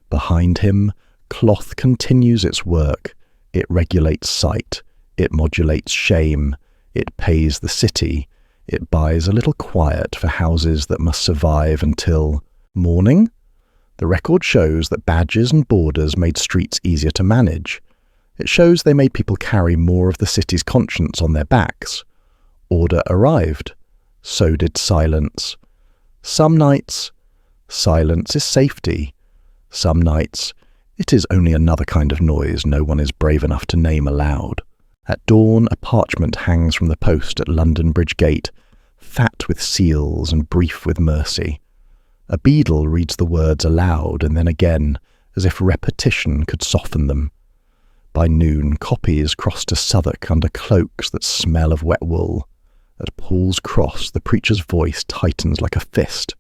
Behind him, cloth continues its work. It regulates sight. It modulates shame. It pays the city. It buys a little quiet for houses that must survive until morning. The record shows that badges and borders made streets easier to manage. It shows they made people carry more of the city's conscience on their backs. Order arrived. So did silence. Some nights, silence is safety. Some nights, it is only another kind of noise no one is brave enough to name aloud. At dawn, a parchment hangs from the post at London Bridge Gate, fat with seals and brief with mercy. A beadle reads the words aloud and then again, as if repetition could soften them. By noon, copies cross to Southwark under cloaks that smell of wet wool. At Paul's Cross, the preacher's voice tightens like a fist.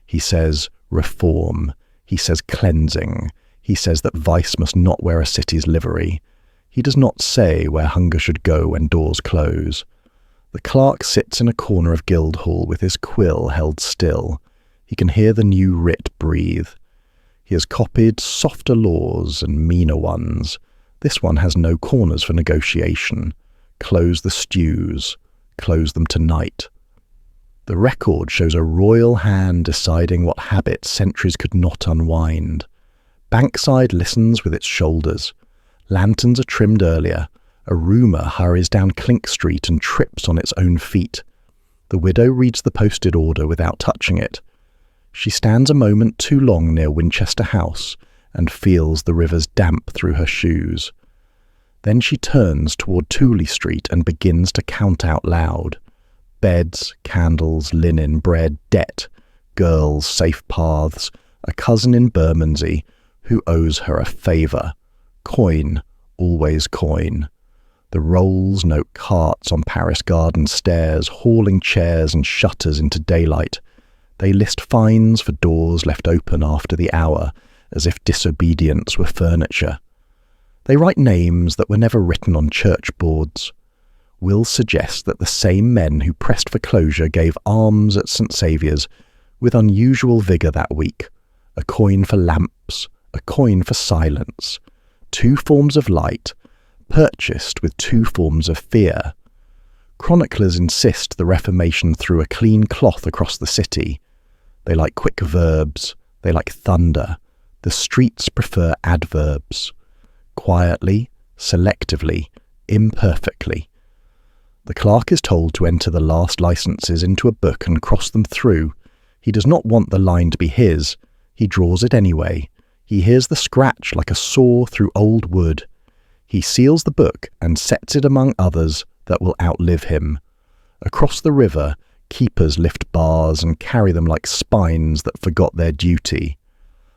He says, reform. He says, cleansing. He says that vice must not wear a city's livery. He does not say where hunger should go when doors close. The clerk sits in a corner of Guildhall with his quill held still. He can hear the new writ breathe. He has copied softer laws and meaner ones. This one has no corners for negotiation. Close the stews. close them to night. The record shows a royal hand deciding what habits centuries could not unwind. Bankside listens with its shoulders. Lanterns are trimmed earlier. A rumour hurries down Clink Street and trips on its own feet. The widow reads the posted order without touching it. She stands a moment too long near Winchester House and feels the river's damp through her shoes. Then she turns toward Tooley Street and begins to count out loud. Beds, candles, linen, bread, debt, girls, safe paths, a cousin in Bermondsey who owes her a favour. Coin, always coin. The rolls note carts on Paris Garden stairs, hauling chairs and shutters into daylight. They list fines for doors left open after the hour, as if disobedience were furniture. They write names that were never written on church boards. Wills suggest that the same men who pressed for closure gave alms at St. Saviour's with unusual vigour that week. A coin for lamps, a coin for silence. 2 forms of light, purchased with 2 forms of fear. Chroniclers insist the Reformation threw a clean cloth across the city. They like quick verbs, they like thunder. The streets prefer adverbs. Quietly, selectively, imperfectly. The clerk is told to enter the last licenses into a book and cross them through. He does not want the line to be his. He draws it anyway. He hears the scratch like a saw through old wood. He seals the book and sets it among others that will outlive him. Across the river, keepers lift bars and carry them like spines that forgot their duty.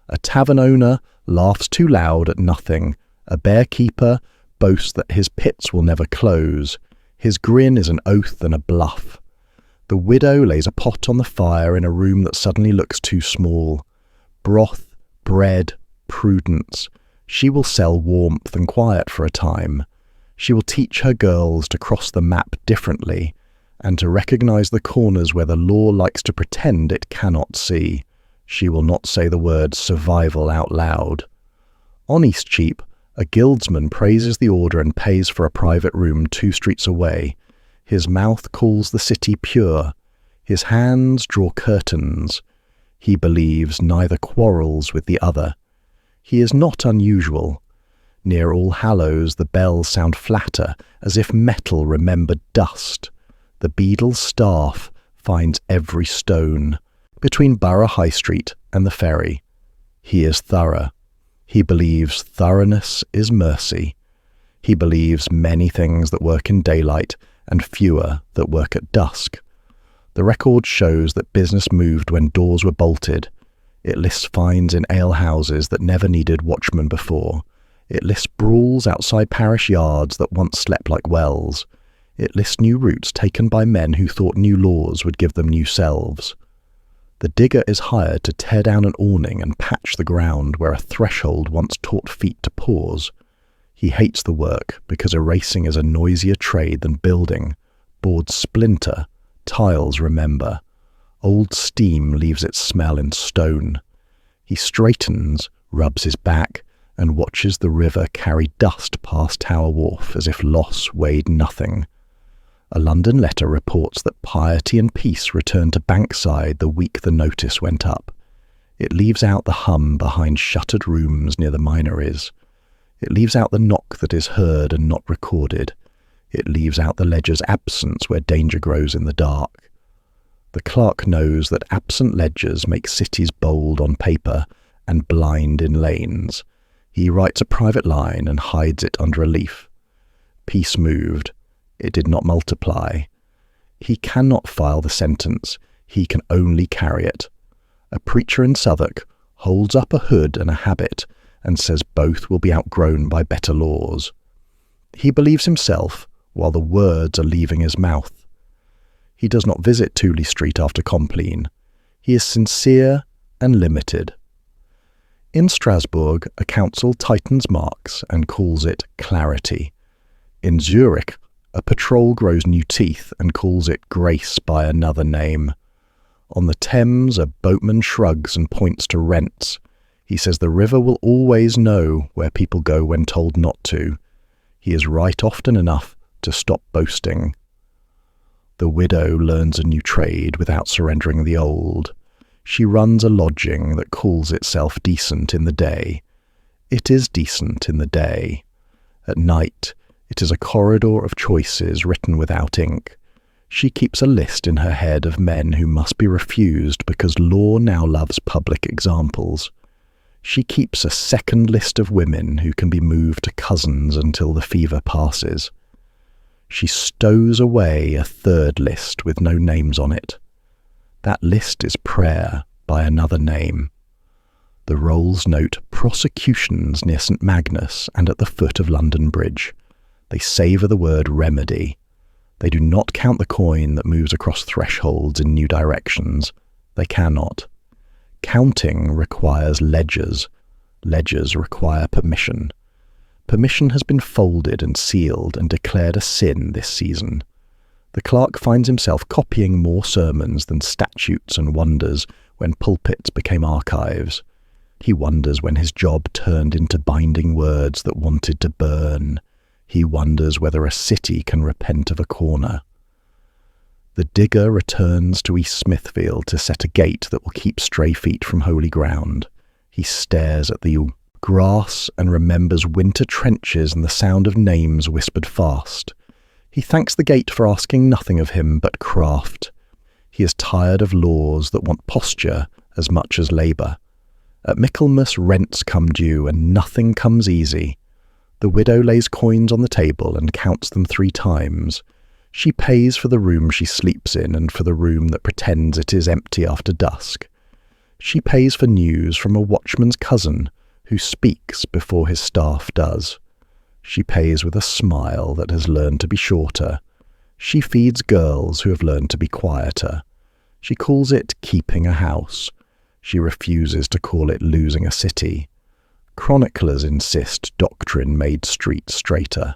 A tavern owner laughs too loud at nothing. A bear-keeper boasts that his pits will never close. His grin is an oath and a bluff. The widow lays a pot on the fire in a room that suddenly looks too small. Broth, bread, prudence. She will sell warmth and quiet for a time. She will teach her girls to cross the map differently and to recognise the corners where the law likes to pretend it cannot see. She will not say the word survival out loud. On Eastcheap, a guildsman praises the order and pays for a private room 2 streets away. His mouth calls the city pure. His hands draw curtains. He believes neither quarrels with the other. He is not unusual. Near All Hallows the bells sound flatter, as if metal remembered dust. The beadle's staff finds every stone. Between Borough High Street and the ferry, he is thorough. He believes thoroughness is mercy. He believes many things that work in daylight and fewer that work at dusk. The record shows that business moved when doors were bolted. It lists fines in alehouses that never needed watchmen before. It lists brawls outside parish yards that once slept like wells. It lists new routes taken by men who thought new laws would give them new selves. The digger is hired to tear down an awning and patch the ground where a threshold once taught feet to pause. He hates the work because erasing is a noisier trade than building. Boards splinter, tiles remember. Old steam leaves its smell in stone. He straightens, rubs his back, and watches the river carry dust past Tower Wharf as if loss weighed nothing. A London letter reports that piety and peace returned to Bankside the week the notice went up. It leaves out the hum behind shuttered rooms near the Minories. It leaves out the knock that is heard and not recorded. It leaves out the ledger's absence where danger grows in the dark. The clerk knows that absent ledgers make cities bold on paper and blind in lanes. He writes a private line and hides it under a leaf. Peace moved. It did not multiply. He cannot file the sentence. He can only carry it. A preacher in Southwark holds up a hood and a habit and says both will be outgrown by better laws. He believes himself while the words are leaving his mouth. He does not visit Tooley Street after Compline. He is sincere and limited. In Strasbourg, a council tightens marks and calls it clarity. In Zurich, a patrol grows new teeth and calls it grace by another name. On the Thames, a boatman shrugs and points to rents. He says the river will always know where people go when told not to. He is right often enough to stop boasting. The widow learns a new trade without surrendering the old. She runs a lodging that calls itself decent in the day. It is decent in the day. At night, it is a corridor of choices written without ink. She keeps a list in her head of men who must be refused because law now loves public examples. She keeps a second list of women who can be moved to cousins until the fever passes. She stows away a third list with no names on it. That list is prayer by another name. The rolls note prosecutions near St Magnus and at the foot of London Bridge. They savour the word remedy. They do not count the coin that moves across thresholds in new directions. They cannot. Counting requires ledgers. Ledgers require permission. Permission has been folded and sealed and declared a sin this season. The clerk finds himself copying more sermons than statutes and wonders when pulpits became archives. He wonders when his job turned into binding words that wanted to burn. He wonders whether a city can repent of a corner. The digger returns to East Smithfield to set a gate that will keep stray feet from holy ground. He stares at the grass and remembers winter trenches and the sound of names whispered fast. He thanks the gate for asking nothing of him but craft. He is tired of laws that want posture as much as labour. At Michaelmas rents come due and nothing comes easy. The widow lays coins on the table and counts them 3 times. She pays for the room she sleeps in and for the room that pretends it is empty after dusk. She pays for news from a watchman's cousin who speaks before his staff does. She pays with a smile that has learned to be shorter. She feeds girls who have learned to be quieter. She calls it keeping a house. She refuses to call it losing a city. Chroniclers insist doctrine made streets straighter.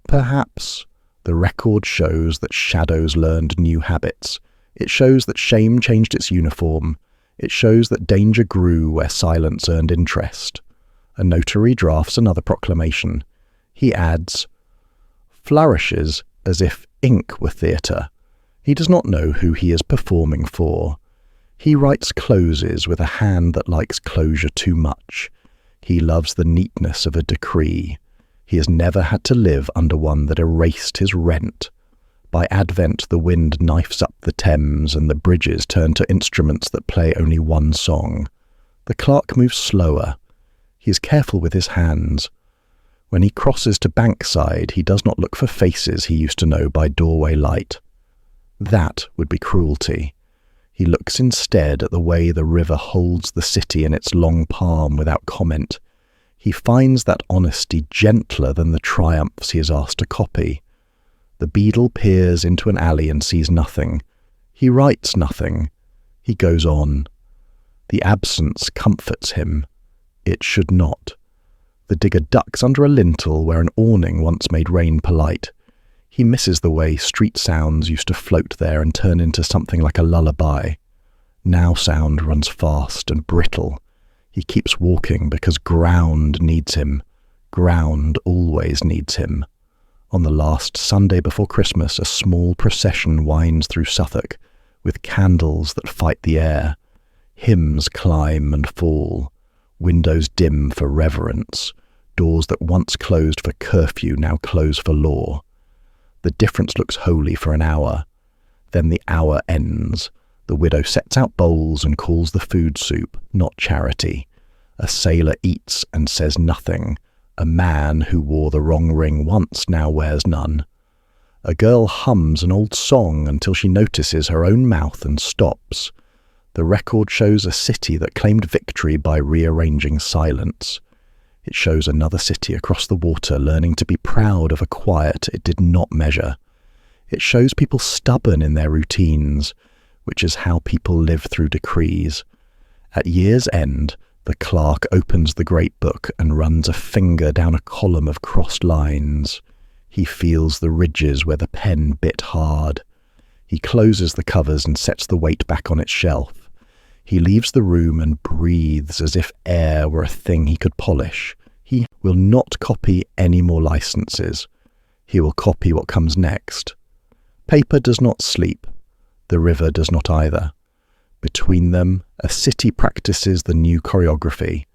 Perhaps the record shows that shadows learned new habits. It shows that shame changed its uniform. It shows that danger grew where silence earned interest. A notary drafts another proclamation. He adds, flourishes as if ink were theatre. He does not know who he is performing for. He writes closes with a hand that likes closure too much. He loves the neatness of a decree. He has never had to live under one that erased his rent. By Advent the wind knifes up the Thames and the bridges turn to instruments that play only one song. The clerk moves slower. He is careful with his hands. When he crosses to Bankside, he does not look for faces he used to know by doorway light. That would be cruelty. He looks instead at the way the river holds the city in its long palm without comment. He finds that honesty gentler than the triumphs he is asked to copy. The beadle peers into an alley and sees nothing. He writes nothing. He goes on. The absence comforts him. It should not. The digger ducks under a lintel where an awning once made rain polite. He misses the way street sounds used to float there and turn into something like a lullaby. Now sound runs fast and brittle. He keeps walking because ground needs him. Ground always needs him. On the last Sunday before Christmas, a small procession winds through Southwark, with candles that fight the air. Hymns climb and fall. Windows dim for reverence. Doors that once closed for curfew now close for law. The difference looks holy for an hour. Then the hour ends. The widow sets out bowls and calls the food soup, not charity. A sailor eats and says nothing. A man who wore the wrong ring once now wears none. A girl hums an old song until she notices her own mouth and stops. The record shows a city that claimed victory by rearranging silence. It shows another city across the water learning to be proud of a quiet it did not measure. It shows people stubborn in their routines, which is how people live through decrees. At year's end, the clerk opens the great book and runs a finger down a column of crossed lines. He feels the ridges where the pen bit hard. He closes the covers and sets the weight back on its shelf. He leaves the room and breathes as if air were a thing he could polish. He will not copy any more licenses. He will copy what comes next. Paper does not sleep. The river does not either. Between them, a city practices the new choreography.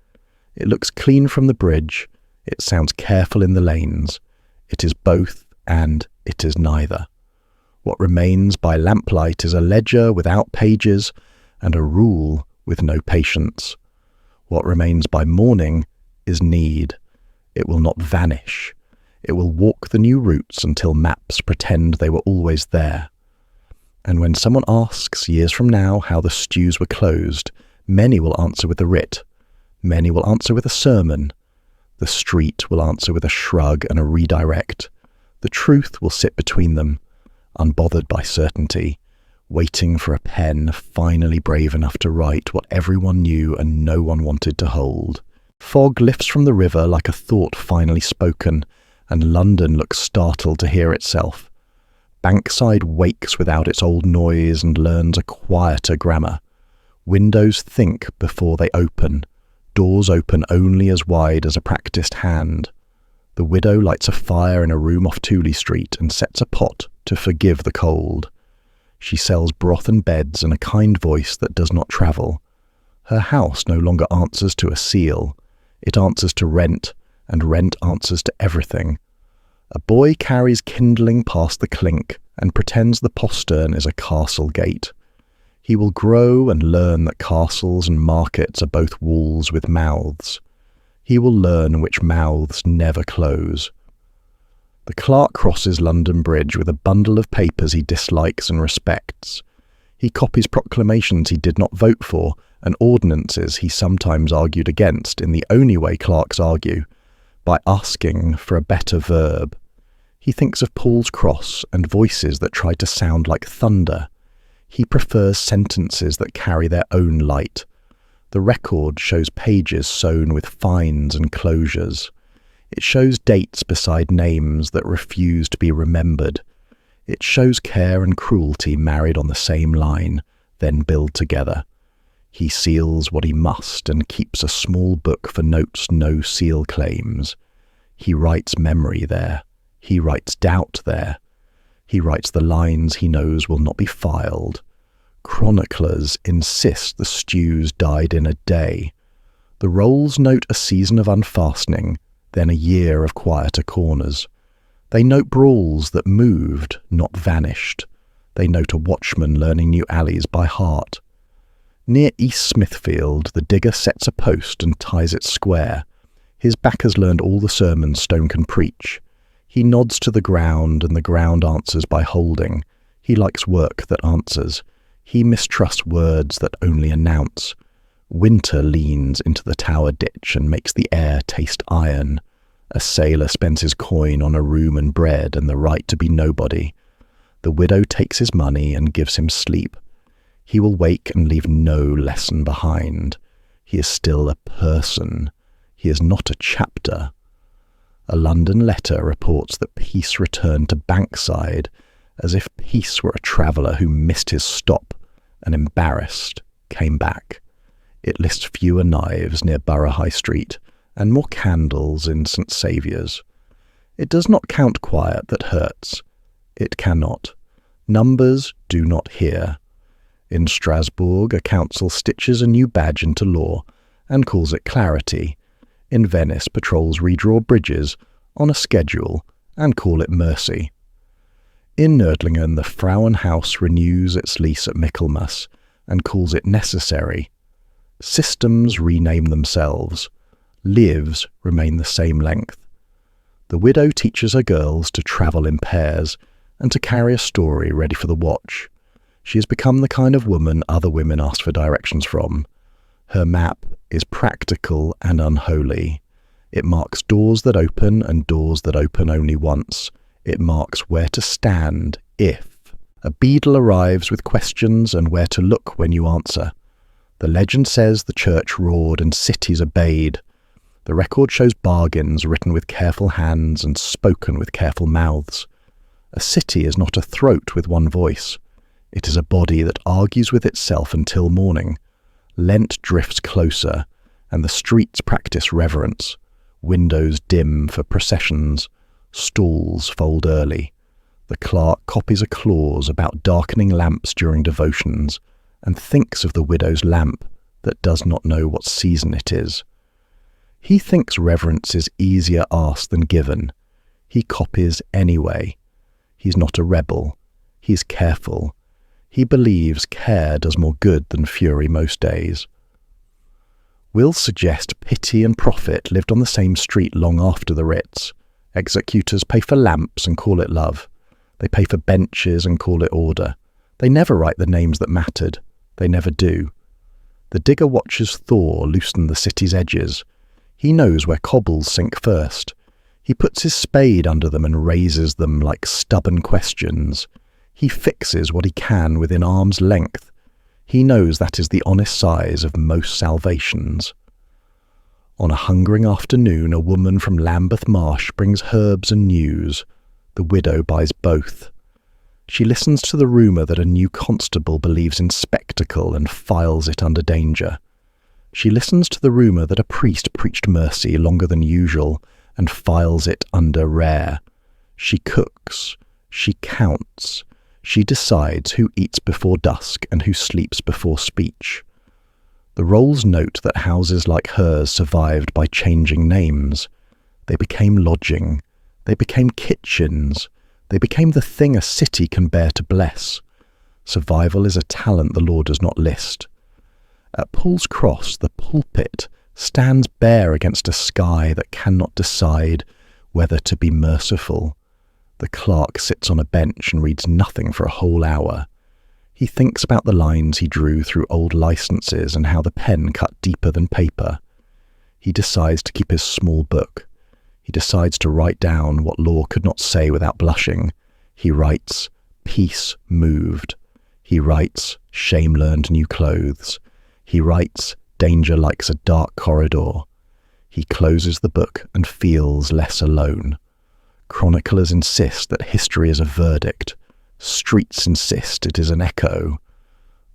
It looks clean from the bridge. It sounds careful in the lanes. It is both, and it is neither. What remains by lamplight is a ledger without pages and a rule with no patience. What remains by morning is need. It will not vanish. It will walk the new routes until maps pretend they were always there. And when someone asks years from now how the stews were closed, many will answer with a writ. Many will answer with a sermon. The street will answer with a shrug and a redirect. The truth will sit between them, unbothered by certainty, waiting for a pen finally brave enough to write what everyone knew and no one wanted to hold. Fog lifts from the river like a thought finally spoken, and London looks startled to hear itself. Bankside wakes without its old noise and learns a quieter grammar. Windows think before they open. Doors open only as wide as a practised hand. The widow lights a fire in a room off Tooley Street and sets a pot to forgive the cold. She sells broth and beds in a kind voice that does not travel. Her house no longer answers to a seal. It answers to rent, and rent answers to everything. A boy carries kindling past the Clink and pretends the postern is a castle gate. He will grow and learn that castles and markets are both walls with mouths. He will learn which mouths never close. The clerk crosses London Bridge with a bundle of papers he dislikes and respects. He copies proclamations he did not vote for and ordinances he sometimes argued against in the only way clerks argue, by asking for a better verb. He thinks of Paul's Cross and voices that try to sound like thunder. He prefers sentences that carry their own light. The record shows pages sewn with fines and closures. It shows dates beside names that refuse to be remembered. It shows care and cruelty married on the same line, then build together. He seals what he must and keeps a small book for notes no seal claims. He writes memory there. He writes doubt there. He writes the lines he knows will not be filed. Chroniclers insist the stews died in a day. The rolls note a season of unfastening, then a year of quieter corners. They note brawls that moved, not vanished. They note a watchman learning new alleys by heart. Near East Smithfield, the digger sets a post and ties it square. His back has learned all the sermons stone can preach. He nods to the ground, and the ground answers by holding. He likes work that answers. He mistrusts words that only announce. Winter leans into the tower ditch and makes the air taste iron. A sailor spends his coin on a room and bread and the right to be nobody. The widow takes his money and gives him sleep. He will wake and leave no lesson behind. He is still a person. He is not a chapter. A London letter reports that peace returned to Bankside, as if peace were a traveller who missed his stop and, embarrassed, came back. It lists fewer knives near Borough High Street and more candles in St. Saviour's. It does not count quiet that hurts. It cannot. Numbers do not hear. In Strasbourg, a council stitches a new badge into law and calls it clarity. In Venice, patrols redraw bridges on a schedule and call it mercy. In Nördlingen, the Frauenhaus renews its lease at Michaelmas and calls it necessary. Systems rename themselves. Lives remain the same length. The widow teaches her girls to travel in pairs and to carry a story ready for the watch. She has become the kind of woman other women ask for directions from. Her map is practical and unholy. It marks doors that open and doors that open only once. It marks where to stand if. A beadle arrives with questions and where to look when you answer. The legend says the church roared and cities obeyed. The record shows bargains written with careful hands and spoken with careful mouths. A city is not a throat with one voice. It is a body that argues with itself until morning. Lent drifts closer, and the streets practice reverence. Windows dim for processions. Stalls fold early. The clerk copies a clause about darkening lamps during devotions and thinks of the widow's lamp that does not know what season it is. He thinks reverence is easier asked than given. He copies anyway. He's not a rebel. He's careful. He believes care does more good than fury most days. Wills suggest pity and profit lived on the same street long after the writs. Executors pay for lamps and call it love. They pay for benches and call it order. They never write the names that mattered. They never do. The digger watches Thor loosen the city's edges. He knows where cobbles sink first. He puts his spade under them and raises them like stubborn questions. He fixes what he can within arm's length. He knows that is the honest size of most salvations. On a hungering afternoon, a woman from Lambeth Marsh brings herbs and news. The widow buys both. She listens to the rumour that a new constable believes in spectacle and files it under danger. She listens to the rumour that a priest preached mercy longer than usual and files it under rare. She cooks. She counts. She decides who eats before dusk and who sleeps before speech. The rolls note that houses like hers survived by changing names. They became lodging. They became kitchens. They became the thing a city can bear to bless. Survival is a talent the law does not list. At Paul's Cross, the pulpit stands bare against a sky that cannot decide whether to be merciful. The clerk sits on a bench and reads nothing for a whole hour. He thinks about the lines he drew through old licenses and how the pen cut deeper than paper. He decides to keep his small book. He decides to write down what law could not say without blushing. He writes, peace moved. He writes, shame learned new clothes. He writes, danger likes a dark corridor. He closes the book and feels less alone. Chroniclers insist that history is a verdict. Streets insist it is an echo.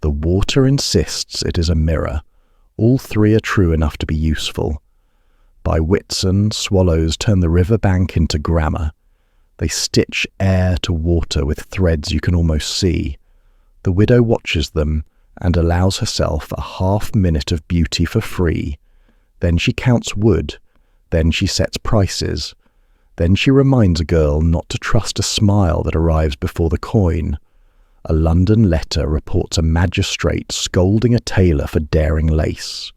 The water insists it is a mirror. All three are true enough to be useful. By Whitsun, swallows turn the river bank into grammar. They stitch air to water with threads you can almost see. The widow watches them and allows herself a half-minute of beauty for free. Then she counts wood. Then she sets prices. Then she reminds a girl not to trust a smile that arrives before the coin. A London letter reports a magistrate scolding a tailor for daring lace.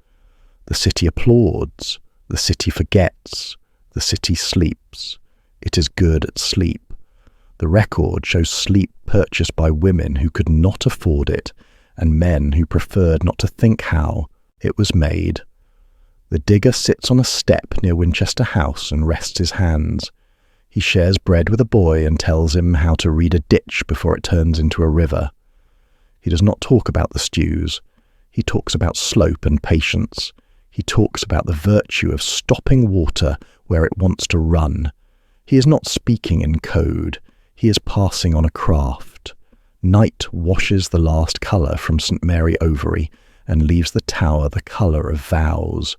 The city applauds. The city forgets. The city sleeps. It is good at sleep. The record shows sleep purchased by women who could not afford it and men who preferred not to think how it was made. The digger sits on a step near Winchester House and rests his hands. He shares bread with a boy and tells him how to read a ditch before it turns into a river. He does not talk about the stews. He talks about slope and patience. He talks about the virtue of stopping water where it wants to run. He is not speaking in code. He is passing on a craft. Night washes the last colour from St. Mary Overy and leaves the tower the colour of vows.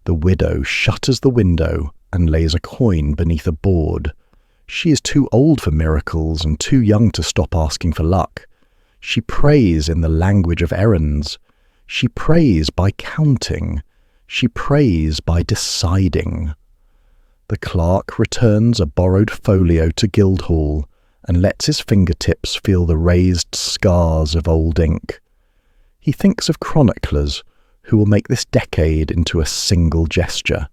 The widow shutters the window and lays a coin beneath a board. She is too old for miracles and too young to stop asking for luck. She prays in the language of errands. She prays by counting. She prays by deciding. The clerk returns a borrowed folio to Guildhall and lets his fingertips feel the raised scars of old ink. He thinks of chroniclers who will make this decade into a single gesture.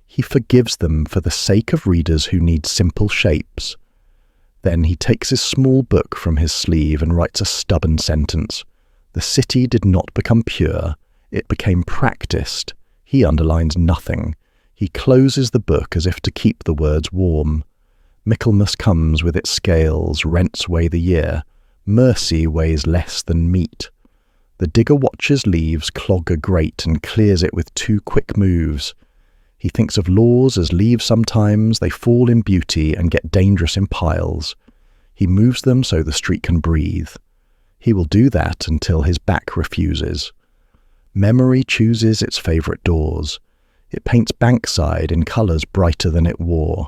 He forgives them for the sake of readers who need simple shapes. Then he takes his small book from his sleeve and writes a stubborn sentence. The city did not become pure, it became practiced. He underlines nothing. He closes the book as if to keep the words warm. Michaelmas comes with its scales, rents weigh the year. Mercy weighs less than meat. The digger watches leaves clog a grate and clears it with 2 quick moves. He thinks of laws as leaves sometimes, they fall in beauty and get dangerous in piles. He moves them so the street can breathe. He will do that until his back refuses. Memory chooses its favourite doors. It paints Bankside in colours brighter than it wore.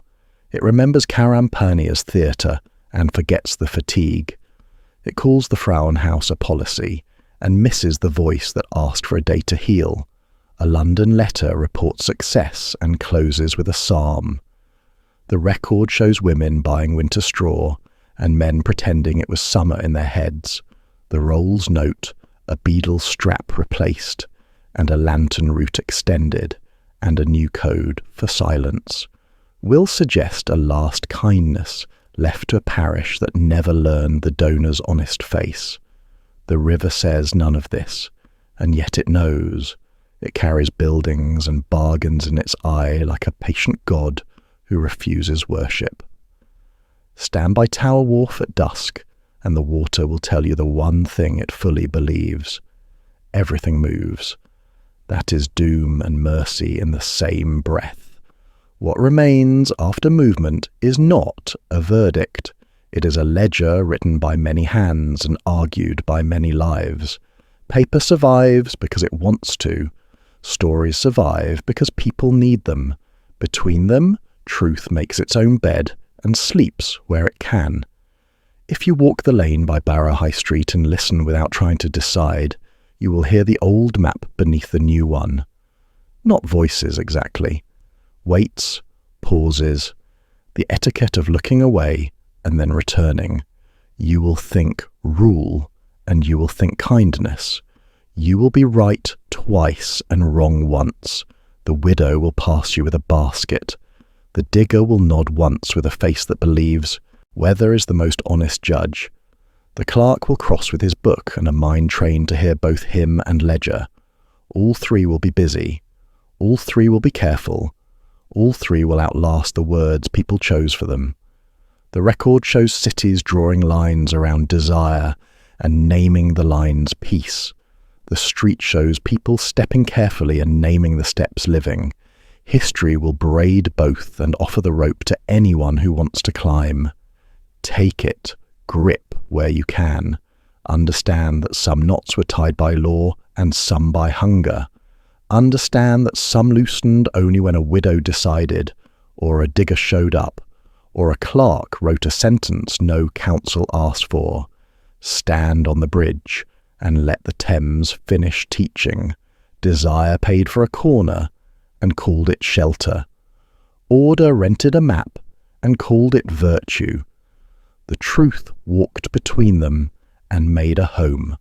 It remembers Carampane as theatre and forgets the fatigue. It calls the Frauenhaus a policy and misses the voice that asked for a day to heal. A London letter reports success and closes with a psalm. The record shows women buying winter straw and men pretending it was summer in their heads. The rolls note a beadle strap replaced and a lantern route extended and a new code for silence will suggest a last kindness left to a parish that never learned the donor's honest face. The river says none of this, and yet it knows. It carries buildings and bargains in its eye like a patient god who refuses worship. Stand by Tower Wharf at dusk, and the water will tell you the one thing it fully believes. Everything moves. That is doom and mercy in the same breath. What remains after movement is not a verdict. It is a ledger written by many hands and argued by many lives. Paper survives because it wants to. Stories survive because people need them. Between them, truth makes its own bed and sleeps where it can. If you walk the lane by Barrow High Street and listen without trying to decide, you will hear the old map beneath the new one. Not voices exactly. Waits, pauses, the etiquette of looking away and then returning. You will think rule and you will think kindness. You will be right twice and wrong once. The widow will pass you with a basket. The digger will nod once with a face that believes. Weather is the most honest judge. The clerk will cross with his book and a mind trained to hear both hymn and ledger. All three will be busy. All three will be careful. All three will outlast the words people chose for them. The record shows cities drawing lines around desire and naming the lines peace. The street shows people stepping carefully and naming the steps living. History will braid both and offer the rope to anyone who wants to climb. Take it, grip where you can. Understand that some knots were tied by law and some by hunger. Understand that some loosened only when a widow decided, or a digger showed up, or a clerk wrote a sentence no counsel asked for. Stand on the bridge and let the Thames finish teaching. Desire paid for a corner and called it shelter. Order rented a map and called it virtue. The truth walked between them and made a home.